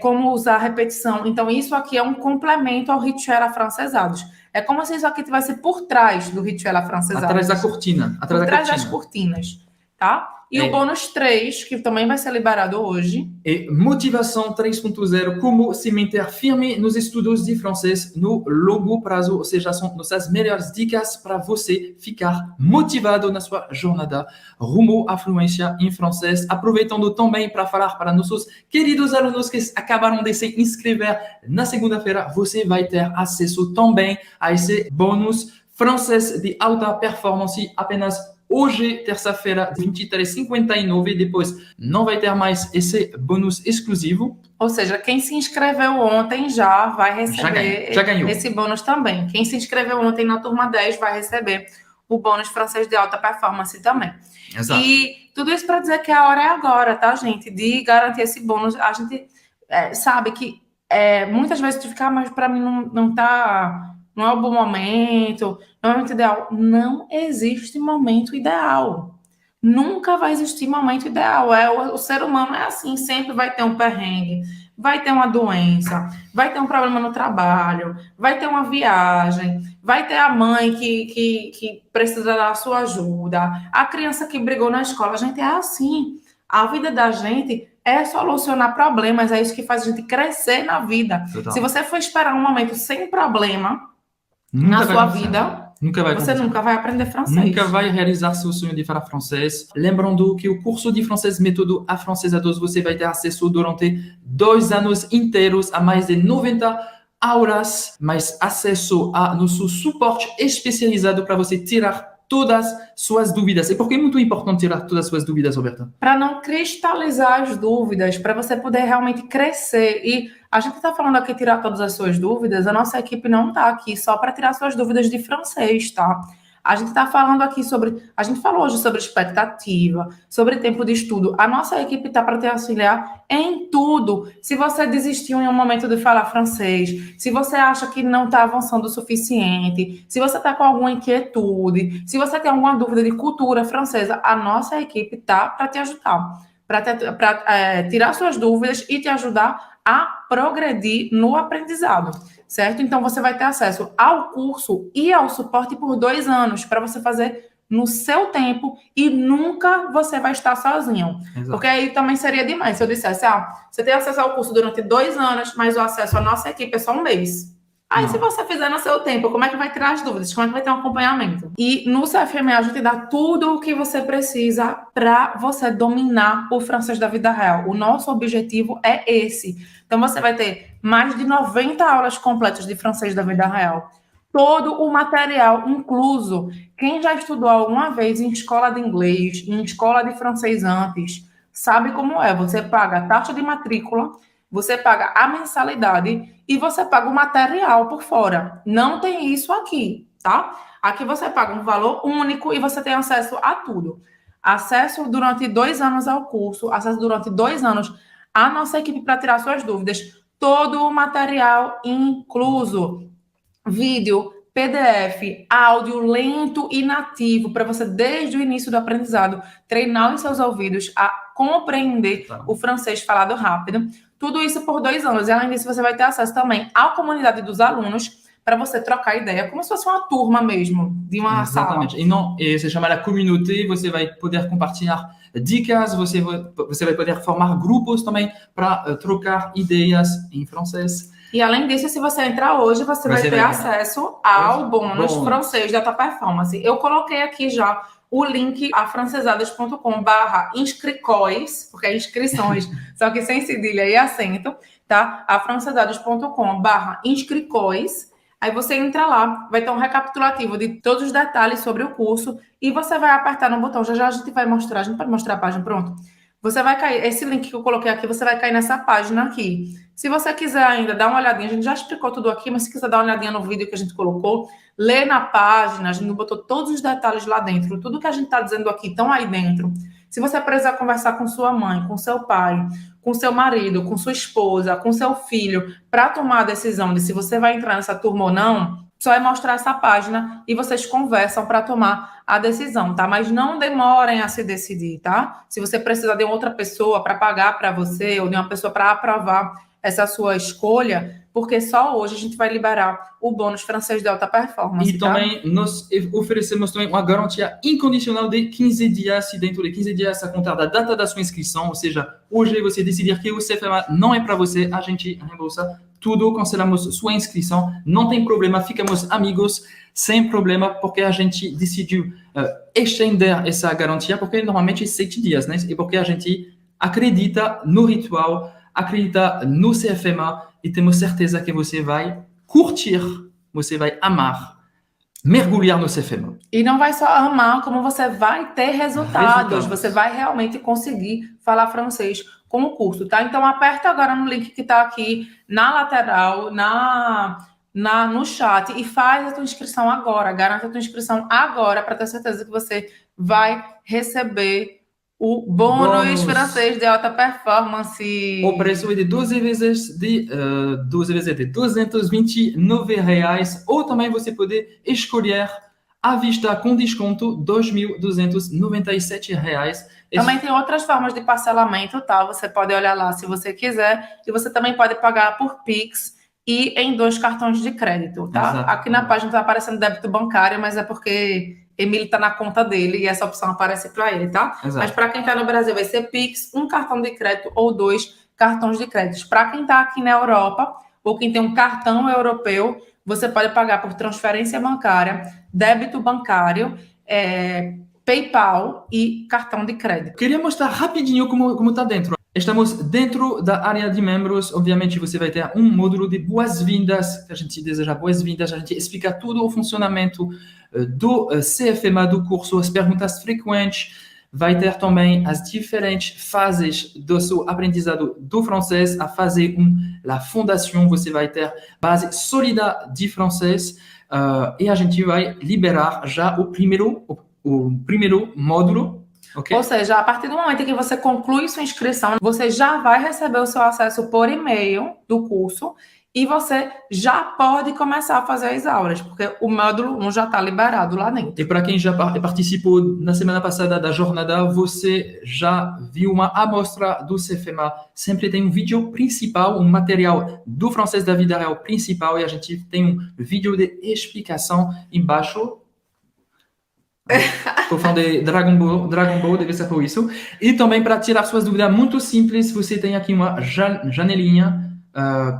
como usar a repetição. Então, isso aqui é um complemento ao Rituel Afrancesados. É como se isso aqui tivesse por trás do Rituel Afrancesados. Atrás da cortina. Por trás das cortinas, tá? E o bônus 3, que também vai ser liberado hoje. E motivação 3.0, como se manter firme nos estudos de francês no longo prazo, ou seja, são nossas melhores dicas para você ficar motivado na sua jornada rumo à fluência em francês. Aproveitando também para falar para nossos queridos alunos que acabaram de se inscrever na segunda-feira, você vai ter acesso também a esse bônus francês de alta performance apenas hoje, terça-feira, 23h59, depois não vai ter mais esse bônus exclusivo. Ou seja, quem se inscreveu ontem já vai receber já ganhou. Esse bônus também. Quem se inscreveu ontem na turma 10 vai receber o bônus francês de alta performance também. Exato. E tudo isso para dizer que a hora é agora, tá, gente? De garantir esse bônus. A gente sabe que muitas vezes tu fica, mas para mim não tá... Não é o bom momento, não é o momento ideal. Não existe momento ideal. Nunca vai existir momento ideal. O ser humano é assim, sempre vai ter um perrengue, vai ter uma doença, vai ter um problema no trabalho, vai ter uma viagem, vai ter a mãe que precisa da sua ajuda, a criança que brigou na escola. A gente é assim. A vida da gente é solucionar problemas, é isso que faz a gente crescer na vida. Total. Se você for esperar um momento sem problema na sua vida, você nunca vai aprender francês. Nunca vai realizar seu sonho de falar francês. Lembrando que o curso de francês Método Afrancesados você vai ter acesso durante 2 anos inteiros a mais de 90 aulas, mais acesso a nosso suporte especializado para você tirar todas suas dúvidas. E por que é muito importante tirar todas as suas dúvidas, Roberta? Para não cristalizar as dúvidas, para você poder realmente crescer. E a gente está falando aqui tirar todas as suas dúvidas, a nossa equipe não está aqui só para tirar suas dúvidas de francês, tá? A gente está falando aqui a gente falou hoje sobre expectativa, sobre tempo de estudo. A nossa equipe está para te auxiliar em tudo. Se você desistiu em um momento de falar francês, se você acha que não está avançando o suficiente, se você está com alguma inquietude, se você tem alguma dúvida de cultura francesa, a nossa equipe está para te ajudar, para tirar suas dúvidas e te ajudar a progredir no aprendizado, certo? Então, você vai ter acesso ao curso e ao suporte por 2 anos, para você fazer no seu tempo e nunca você vai estar sozinho. Exato. Porque aí também seria demais se eu dissesse, você tem acesso ao curso durante 2 anos, mas o acesso à nossa equipe é só 1 mês. Aí, se você fizer no seu tempo, como é que vai tirar as dúvidas? Como é que vai ter um acompanhamento? E no CFMA a gente dá tudo o que você precisa para você dominar o francês da vida real. O nosso objetivo é esse. Então, você vai ter mais de 90 aulas completas de francês da vida real. Todo o material incluso. Quem já estudou alguma vez em escola de inglês, em escola de francês antes, sabe como é. Você paga a taxa de matrícula, você paga a mensalidade e você paga o material por fora. Não tem isso aqui, tá? Aqui você paga um valor único e você tem acesso a tudo. Acesso durante 2 anos ao curso, acesso durante 2 anos à nossa equipe para tirar suas dúvidas. Todo o material incluso. Vídeo, PDF, áudio lento e nativo para você, desde o início do aprendizado, treinar os seus ouvidos a compreender o francês falado rápido. Tudo isso por 2 anos. E além disso, você vai ter acesso também à comunidade dos alunos para você trocar ideia, como se fosse uma turma mesmo, de uma sala. E se chama a communauté, você vai poder compartilhar dicas, você vai poder formar grupos também para trocar ideias em francês. E além disso, se você entrar hoje, você vai ter acesso ao bônus francês da tua performance. Eu coloquei aqui já o link afrancesados.com/inscricois, porque é inscrições, só que sem cedilha e acento, tá? afrancesados.com/inscricois. Aí você entra lá, vai ter um recapitulativo de todos os detalhes sobre o curso e você vai apertar no botão. Já a gente vai mostrar, a gente pode mostrar a página, pronto? Você vai cair, esse link que eu coloquei aqui, você vai cair nessa página aqui. Se você quiser ainda dar uma olhadinha, a gente já explicou tudo aqui, mas se quiser dar uma olhadinha no vídeo que a gente colocou, lê na página, a gente botou todos os detalhes lá dentro, tudo que a gente está dizendo aqui estão aí dentro. Se você precisar conversar com sua mãe, com seu pai, com seu marido, com sua esposa, com seu filho, para tomar a decisão de se você vai entrar nessa turma ou não, só é mostrar essa página e vocês conversam para tomar a decisão, tá? Mas não demorem a se decidir, tá? Se você precisar de outra pessoa para pagar para você ou de uma pessoa para aprovar essa sua escolha, porque só hoje a gente vai liberar o bônus francês de alta performance. E também nós oferecemos também uma garantia incondicional de 15 dias, e dentro de 15 dias a contar da data da sua inscrição, ou seja, hoje você decidir que o CFMA não é para você, a gente reembolsa tudo, cancelamos sua inscrição, não tem problema, ficamos amigos sem problema, porque a gente decidiu estender essa garantia, porque normalmente é 7 dias, né? E porque a gente acredita no ritual, acredita no CFMA e temos certeza que você vai curtir, você vai amar, mergulhar no CFMA. E não vai só amar, como você vai ter resultados. Você vai realmente conseguir falar francês com o curso, tá? Então, aperta agora no link que está aqui na lateral, no chat e faz a tua inscrição agora. Garanta a tua inscrição agora para ter certeza que você vai receber o bônus francês de alta performance. O preço é de 12 vezes de 229 reais, ou também você pode escolher à vista com desconto 2.297 reais. Também tem outras formas de parcelamento, tá? Você pode olhar lá se você quiser, e você também pode pagar por Pix e em 2 cartões de crédito, tá? Exato. Aqui na página está aparecendo débito bancário, mas é porque Emílio está na conta dele e essa opção aparece para ele, tá? Exato. Mas para quem está no Brasil vai ser Pix, 1 cartão de crédito ou 2 cartões de crédito. Para quem está aqui na Europa ou quem tem um cartão europeu, você pode pagar por transferência bancária, débito bancário, PayPal e cartão de crédito. Queria mostrar rapidinho como está dentro. Estamos dentro da área de membros. Obviamente, você vai ter um módulo de boas-vindas, que a gente deseja boas-vindas. A gente explica todo o funcionamento do CFMA, do curso, as perguntas frequentes. Vai ter também as diferentes fases do seu aprendizado do francês. A fase 1, a fundação, você vai ter base sólida de francês. E a gente vai liberar já o primeiro módulo. Okay. Ou seja, a partir do momento em que você conclui sua inscrição, você já vai receber o seu acesso por e-mail do curso e você já pode começar a fazer as aulas, porque o módulo 1 já está liberado lá dentro. E para quem já participou na semana passada da jornada, você já viu uma amostra do CFMA. Sempre tem um vídeo principal, um material do francês da vida real principal, e a gente tem um vídeo de explicação embaixo. Estou falando de Dragon Ball, deve ser por isso. E também para tirar suas dúvidas muito simples, você tem aqui uma janelinha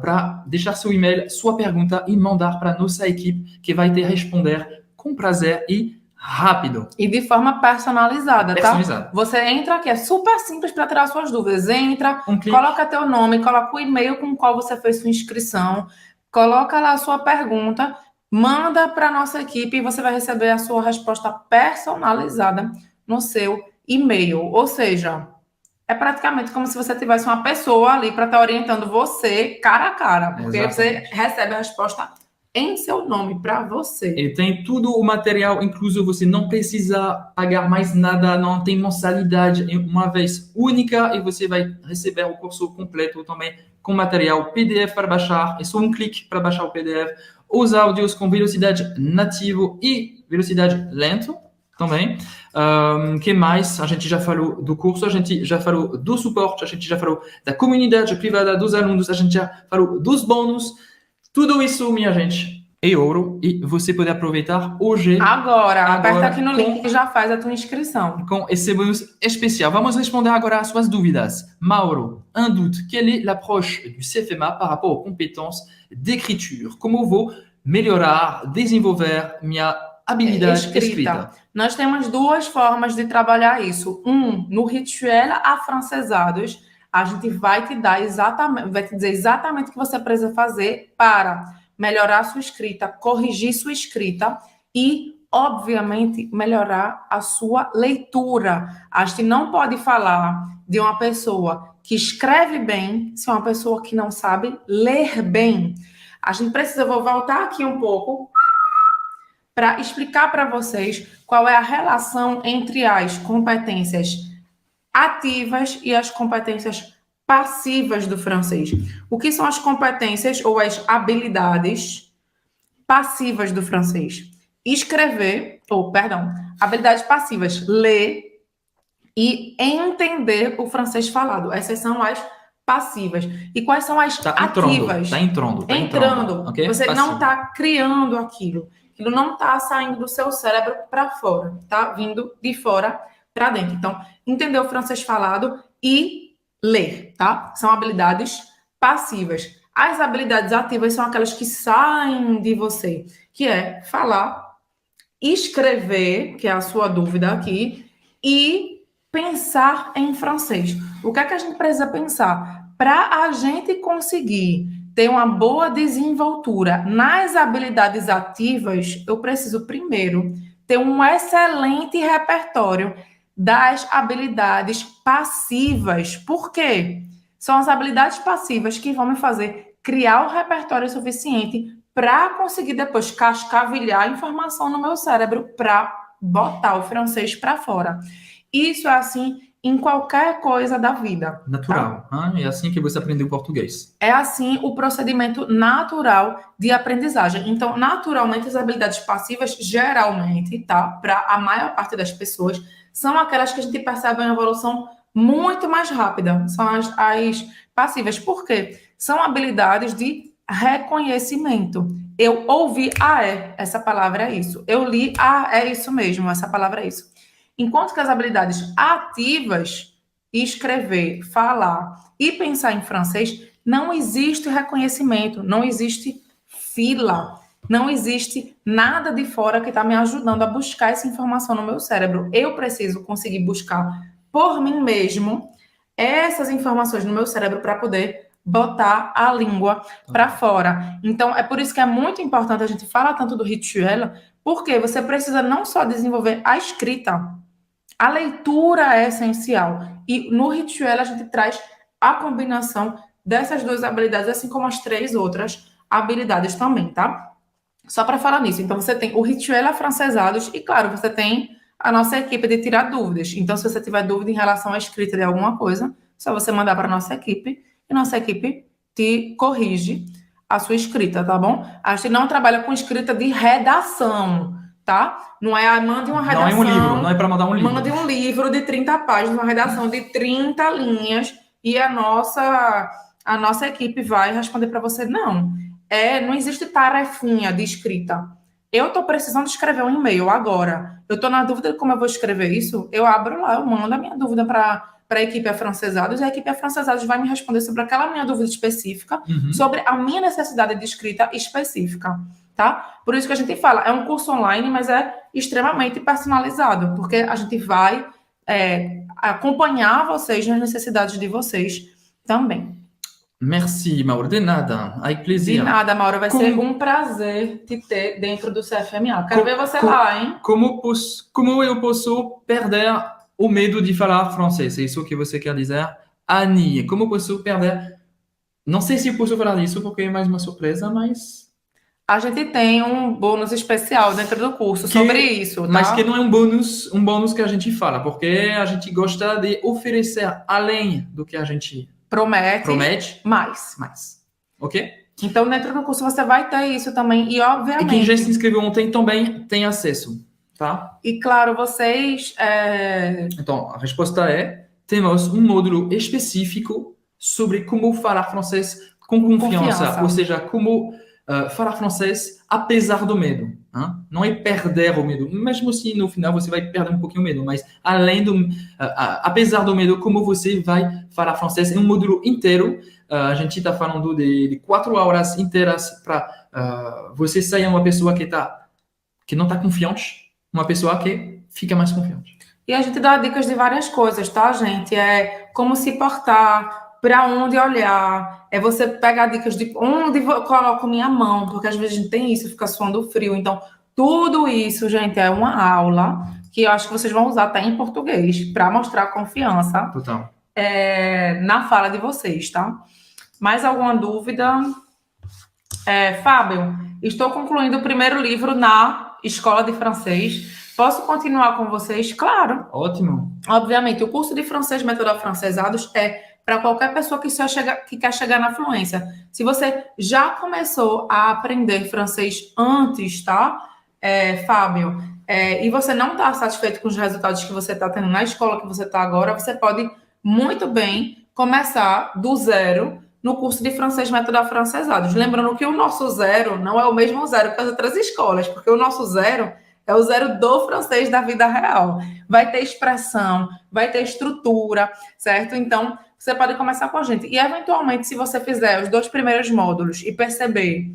para deixar seu e-mail, sua pergunta e mandar para nossa equipe, que vai te responder com prazer e rápido. E de forma personalizada, tá? Você entra aqui, é super simples para tirar suas dúvidas. Entra, coloca teu nome, coloca o e-mail com o qual você fez sua inscrição, coloca lá a sua pergunta, manda para a nossa equipe e você vai receber a sua resposta personalizada no seu e-mail. Ou seja, é praticamente como se você tivesse uma pessoa ali para estar orientando você cara a cara, porque você recebe a resposta em seu nome para você. E tem tudo o material incluso, você não precisa pagar mais nada, não tem mensalidade, é uma vez única e você vai receber o curso completo também com material PDF para baixar, é só um clique para baixar o PDF. Os áudios com velocidade nativo e velocidade lento também. Que mais? A gente já falou do curso, a gente já falou do suporte, a gente já falou da comunidade privada dos alunos, a gente já falou dos bônus. Tudo isso, minha gente, é ouro e você pode aproveitar hoje. Agora aperta aqui no link que já faz a tua inscrição. Com esse bônus especial. Vamos responder agora às suas dúvidas. Mauro, un doute. Quelle est l'approche du CFMA par rapport aux compétences d'écriture? Como vou melhorar, desenvolver minha habilidade escrita? Nós temos 2 formas de trabalhar isso. No Rituel Afrancesados, a gente vai te dizer exatamente o que você precisa fazer para melhorar a sua escrita, corrigir sua escrita e, obviamente, melhorar a sua leitura. A gente não pode falar de uma pessoa que escreve bem se é uma pessoa que não sabe ler bem. A gente precisa, vou voltar aqui um pouco para explicar para vocês qual é a relação entre as competências ativas e as competências passivas do francês. O que são as competências ou as habilidades passivas do francês. Habilidades passivas, ler e entender o francês falado. Essas são as passivas. E quais são as ativas? Tá entrando. Okay? Você Passivo. não está criando aquilo. Aquilo não está saindo do seu cérebro para fora. Está vindo de fora para dentro. Então, entender o francês falado e ler, tá? São habilidades passivas. As habilidades ativas são aquelas que saem de você, que é falar, escrever, que é a sua dúvida aqui, e pensar em francês. O que é que a gente precisa pensar? Para a gente conseguir ter uma boa desenvoltura nas habilidades ativas, eu preciso primeiro ter um excelente repertório das habilidades passivas. Por quê? São as habilidades passivas que vão me fazer criar o repertório suficiente para conseguir depois cascavilhar a informação no meu cérebro para botar o francês para fora. Isso é assim em qualquer coisa da vida. Natural. Tá? É assim que você aprendeu português. É assim o procedimento natural de aprendizagem. Então, naturalmente, as habilidades passivas, geralmente, tá? Para a maior parte das pessoas, são aquelas que a gente percebe uma evolução muito mais rápida. São as passivas. Por quê? São habilidades de reconhecimento. Eu ouvi, essa palavra é isso. Eu li, é isso mesmo, essa palavra é isso. Enquanto que as habilidades ativas, escrever, falar e pensar em francês, não existe reconhecimento, não existe fila, não existe nada de fora que está me ajudando a buscar essa informação no meu cérebro. Eu preciso conseguir buscar por mim mesmo essas informações no meu cérebro para poder botar a língua para fora. Então, é por isso que é muito importante a gente falar tanto do rituel, porque você precisa não só desenvolver a escrita, a leitura é essencial. E no rituel a gente traz a combinação dessas duas habilidades, assim como as 3 outras habilidades também, tá? Só para falar nisso. Então, você tem o rituel afrancesados e, claro, você tem a nossa equipe de tirar dúvidas. Então, se você tiver dúvida em relação à escrita de alguma coisa, só você mandar para a nossa equipe e nossa equipe te corrige a sua escrita, tá bom? A gente não trabalha com escrita de redação, tá? Não é, mande uma redação... Não é um livro, não é para mandar um livro. Mande um livro de 30 páginas, uma redação de 30 linhas e a nossa equipe vai responder para você. Não existe tarefinha de escrita. Eu estou precisando escrever um e-mail agora. Eu estou na dúvida de como eu vou escrever isso. Eu abro lá, eu mando a minha dúvida para a equipe afrancesados e a equipe afrancesados vai me responder sobre aquela minha dúvida específica, sobre a minha necessidade de escrita específica, tá? Por isso que a gente fala, é um curso online, mas é extremamente personalizado, porque a gente vai acompanhar vocês nas necessidades de vocês também. Merci, Mauro. De nada. Avec plaisir. De nada, Mauro. Vai ser um prazer te ter dentro do CFMA. Quero ver você lá, hein? Como eu posso perder o medo de falar francês? É isso que você quer dizer? Annie, como posso perder... Não sei se eu posso falar disso, porque é mais uma surpresa, mas... A gente tem um bônus especial dentro do curso sobre isso, tá? Mas que não é um bônus que a gente fala, porque a gente gosta de oferecer além do que a gente... Promete mais. Ok? Então, dentro do curso, você vai ter isso também. E, obviamente... E quem já se inscreveu ontem também tem acesso, tá? E, claro, vocês... Então, a resposta é... Temos um módulo específico sobre como falar francês com confiança. Ou seja, como falar francês apesar do medo. Hein? Não é perder o medo. Mesmo se no final você vai perder um pouquinho o medo. Mas apesar do medo, como você vai falar francês. É um módulo inteiro. A gente está falando de 4 horas inteiras para você sair uma pessoa que não está confiante. Uma pessoa que fica mais confiante. E a gente dá dicas de várias coisas, tá, gente? É como se portar... para onde olhar, é você pegar dicas de onde eu coloco minha mão, porque às vezes a gente tem isso, fica suando frio. Então, tudo isso, gente, é uma aula que eu acho que vocês vão usar até em português, para mostrar confiança na fala de vocês, tá? Mais alguma dúvida? Fábio, estou concluindo o primeiro livro na escola de francês. Posso continuar com vocês? Claro. Ótimo. Obviamente, o curso de francês Método Afrancesados é para qualquer pessoa que quer chegar na fluência. Se você já começou a aprender francês antes, tá, Fábio, e você não está satisfeito com os resultados que você está tendo na escola que você está agora, você pode muito bem começar do zero no curso de francês método afrancesados. Lembrando que o nosso zero não é o mesmo zero que as outras escolas, porque o nosso zero é o zero do francês da vida real. Vai ter expressão, vai ter estrutura, certo? Então, você pode começar com a gente. E, eventualmente, se você fizer os 2 primeiros módulos e perceber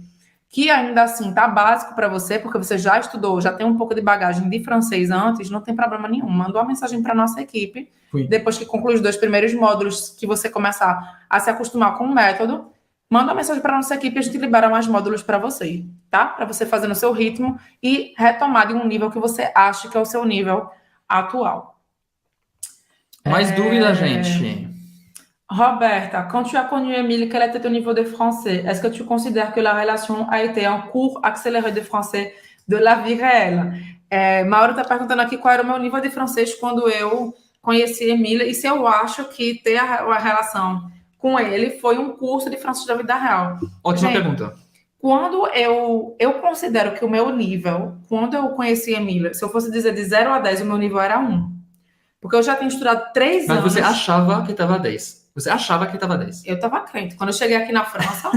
que ainda assim tá básico para você, porque você já estudou, já tem um pouco de bagagem de francês antes, não tem problema nenhum. Manda uma mensagem para nossa equipe, depois que concluir os 2 primeiros módulos, que você começar a se acostumar com o método, manda uma mensagem para nossa equipe e a gente libera mais módulos para você, tá? Para você fazer no seu ritmo e retomar de um nível que você acha que é o seu nível atual. Mais dúvida, gente? Roberta, quand tu as connu Émile, quel était ton niveau de français? Est-ce que tu considères que la relation a été un cours accéléré de français de la vie réelle? Mauro está perguntando aqui qual era o meu nível de francês quando eu conheci Émile e se eu acho que ter a relação com ele foi um curso de francês da vida real. Ótima pergunta. Quando eu considero que o meu nível, quando eu conheci Émile, se eu fosse dizer de 0 a 10, o meu nível era 1. Porque eu já tinha estudado 3 anos. Mas você achava que estava 10. Você achava que estava 10. Eu estava crente. Quando eu cheguei aqui na França,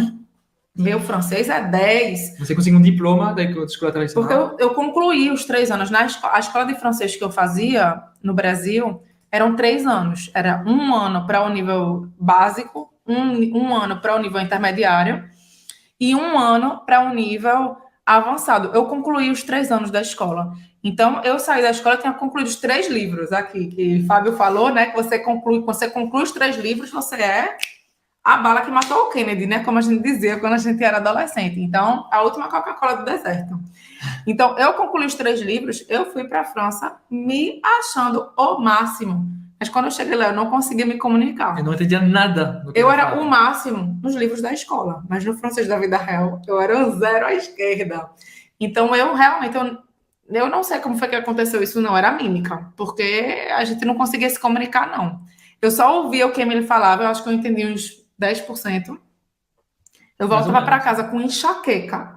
meu francês é 10. Você conseguiu um diploma da escola tradicional? Porque eu concluí os 3 anos. A escola de francês que eu fazia no Brasil eram 3 anos. Era 1 ano para o nível básico, um ano para o nível intermediário e 1 ano para o nível avançado. Eu concluí os 3 anos da escola. Então, eu saí da escola e tinha concluído os 3 livros aqui, que o Fábio falou, né? Que você conclui os 3 livros, você é a bala que matou o Kennedy, né? Como a gente dizia quando a gente era adolescente. Então, a última Coca-Cola do deserto. Então, eu concluí os 3 livros, eu fui para a França me achando o máximo. Mas quando eu cheguei lá, eu não conseguia me comunicar. Eu não entendia nada. Eu era o máximo nos livros da escola, mas no francês da vida real, eu era um 0 à esquerda. Então, eu realmente... Eu não sei como foi que aconteceu isso, não. Era mímica, porque a gente não conseguia se comunicar, não. Eu só ouvia o que ele falava, eu acho que eu entendi uns 10%. Eu voltava para casa com enxaqueca.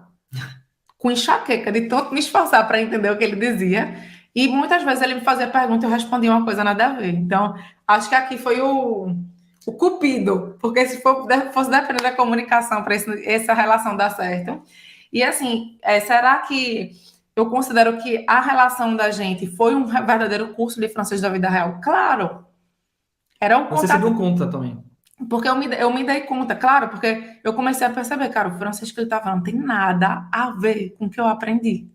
Com enxaqueca, de tanto me esforçar para entender o que ele dizia. E muitas vezes ele me fazia pergunta e eu respondia uma coisa nada a ver. Então, acho que aqui foi o cupido, porque se fosse depender da comunicação para essa relação dar certo. E assim, será que eu considero que a relação da gente foi um verdadeiro curso de francês da vida real? Claro. Era um contato. Você se deu conta também? Porque eu me dei conta, claro, porque eu comecei a perceber, cara, o francês que ele tá falando não tem nada a ver com o que eu aprendi.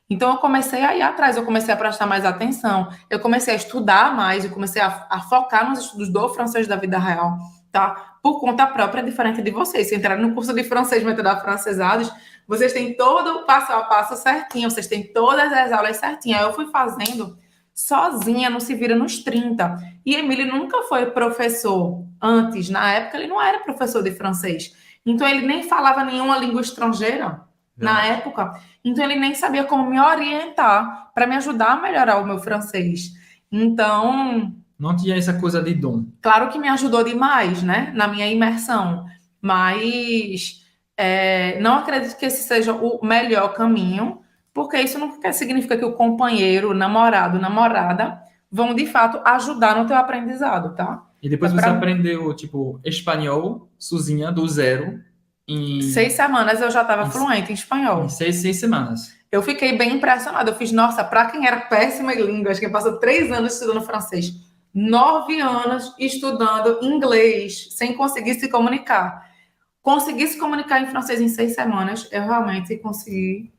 Então, eu comecei a ir atrás, eu comecei a prestar mais atenção, eu comecei a estudar mais, eu comecei a focar nos estudos do francês da vida real, tá? Por conta própria, diferente de vocês. Se entrarem no curso de francês método afrancesados, vocês têm todo o passo a passo certinho, vocês têm todas as aulas certinhas. Eu fui fazendo sozinha, não se vira nos 30. E Émile nunca foi professor antes. Na época, ele não era professor de francês. Então, ele nem falava nenhuma língua estrangeira na época. Então, ele nem sabia como me orientar para me ajudar a melhorar o meu francês. Então... Não tinha essa coisa de dom. Claro que me ajudou demais, né? Na minha imersão. Mas... não acredito que esse seja o melhor caminho, porque isso não significa que o companheiro, o namorado, namorada vão, de fato, ajudar no teu aprendizado, tá? E depois você aprendeu, tipo, espanhol, sozinha, do zero, em... 6 semanas eu já estava fluente em espanhol. Em 6 semanas. Eu fiquei bem impressionada. Eu fiz, nossa, para quem era péssima em línguas, quem passou 3 anos estudando francês, 9 anos estudando inglês, sem conseguir se comunicar. Consegui se comunicar em francês em 6 semanas, eu realmente consegui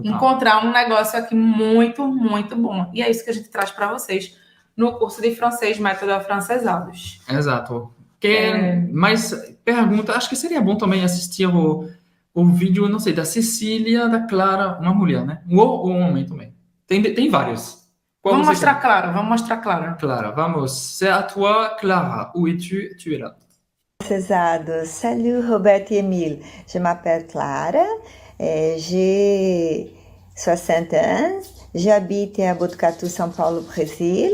encontrar um negócio aqui muito, muito bom. E é isso que a gente traz para vocês no curso de francês método afrancesados. Exato. Mas pergunta, acho que seria bom também assistir o vídeo, não sei, da Cecília, da Clara, uma mulher, né? Ou um homem também. Tem vários. Vamos mostrar Clara. Clara, vamos. C'est à toi, Clara. Où es-tu? Tu es là. Césado. Salut Roberto et Émile. Je m'appelle Clara, j'ai 60 ans, j'habite à Botucatu, São Paulo, Brésil.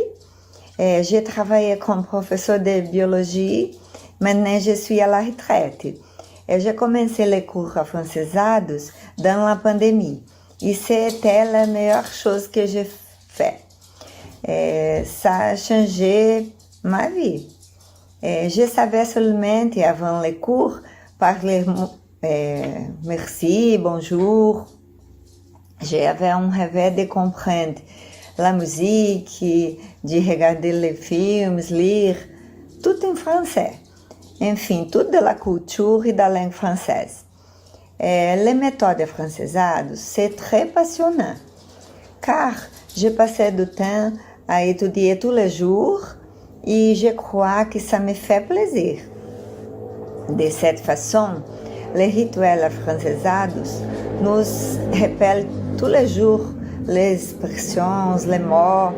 J'ai travaillé comme professeur de biologie, maintenant je suis à la retraite. J'ai commencé les cours afrancesados dans la pandémie et c'était la meilleure chose que j'ai fait. Ça a changé ma vie. Je savais seulement avant les cours parler merci, bonjour. J'avais un rêve de comprendre la musique, de regarder les films, lire, tout en français. Enfim, tudo da cultura e da língua francesa. Les méthodes afrancesadas, c'est très passionnant, car je passais du temps à étudier tous les jours et je crois que ça me fait plaisir. De cette façon, les rituels afrancesados nous rappellent tous les jours les expressions, les mots,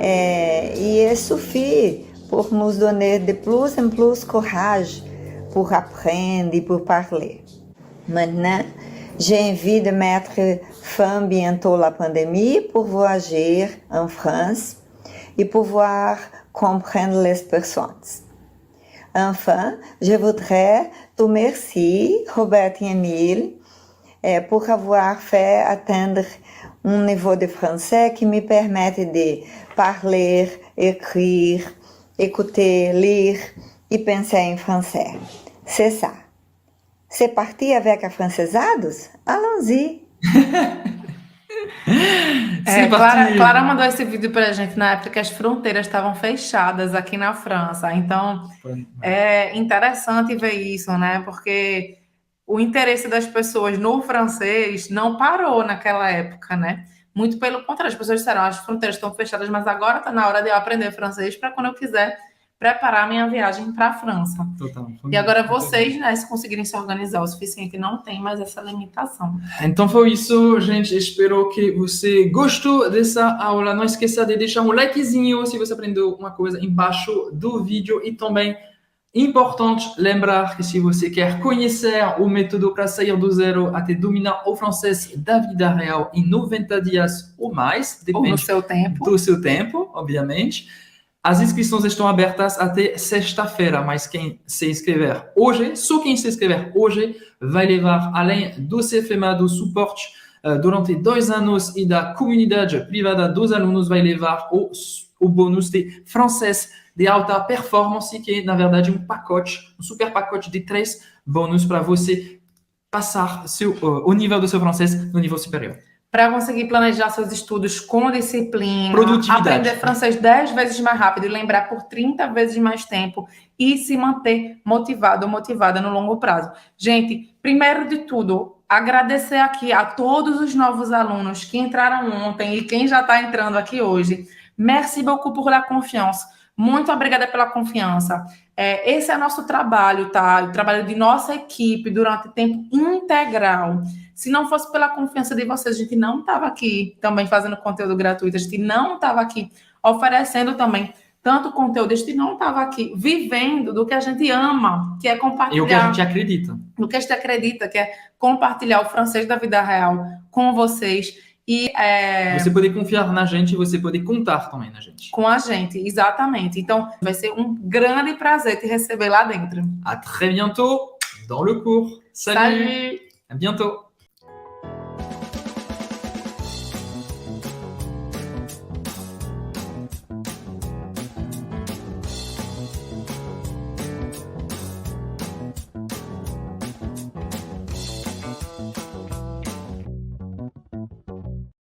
et il suffit pour nous donner de plus en plus courage pour apprendre et pour parler. Maintenant, j'ai envie de mettre fin bientôt à la pandémie pour voyager en France et pouvoir comprendre les personnes. Enfin, je voudrais te remercier, Robert et Émile, pour avoir fait atteindre un niveau de français qui me permette de parler, écrire, écouter, lire e penser em français. C'est ça. C'est parti avec afrancesados? Allons-y! Clara mandou esse vídeo pra gente na época que as fronteiras estavam fechadas aqui na França. Então, é interessante ver isso, né? Porque o interesse das pessoas no francês não parou naquela época, né? Muito pelo contrário, as pessoas disseram, as fronteiras estão fechadas, mas agora está na hora de eu aprender francês para quando eu quiser preparar minha viagem para a França. Total. E agora vocês, né, se conseguirem se organizar o suficiente, não tem mais essa limitação. Então foi isso, gente. Espero que você gostou dessa aula. Não esqueça de deixar um likezinho se você aprendeu uma coisa embaixo do vídeo. E também, importante lembrar que se você quer conhecer o método para sair do zero até dominar o francês da vida real em 90 dias ou mais, depende do seu tempo, obviamente. As inscrições estão abertas até sexta-feira, mas quem se inscrever hoje, só quem se inscrever hoje, vai levar, além do CFMA, do suporte durante 2 anos e da comunidade privada dos alunos, vai levar o bônus de francês de alta performance, que é, na verdade, um super pacote de 3 bônus para você passar o nível do seu francês no nível superior. Para conseguir planejar seus estudos com disciplina, produtividade, aprender francês 10 vezes mais rápido e lembrar por 30 vezes mais tempo e se manter motivado ou motivada no longo prazo. Gente, primeiro de tudo, agradecer aqui a todos os novos alunos que entraram ontem e quem já está entrando aqui hoje. Merci beaucoup pour la confiance. Muito obrigada pela confiança. Esse é nosso trabalho, tá? O trabalho de nossa equipe durante tempo integral. Se não fosse pela confiança de vocês, a gente não estava aqui também fazendo conteúdo gratuito, a gente não estava aqui oferecendo também tanto conteúdo, a gente não estava aqui vivendo do que a gente ama, que é compartilhar. E o que a gente acredita. O que a gente acredita, que é compartilhar o francês da vida real com vocês. E, você pode confiar na gente e você pode contar também na gente. Com a gente, exatamente. Então, vai ser um grande prazer te receber lá dentro. À très bientôt dans le cours. Salut. À bientôt.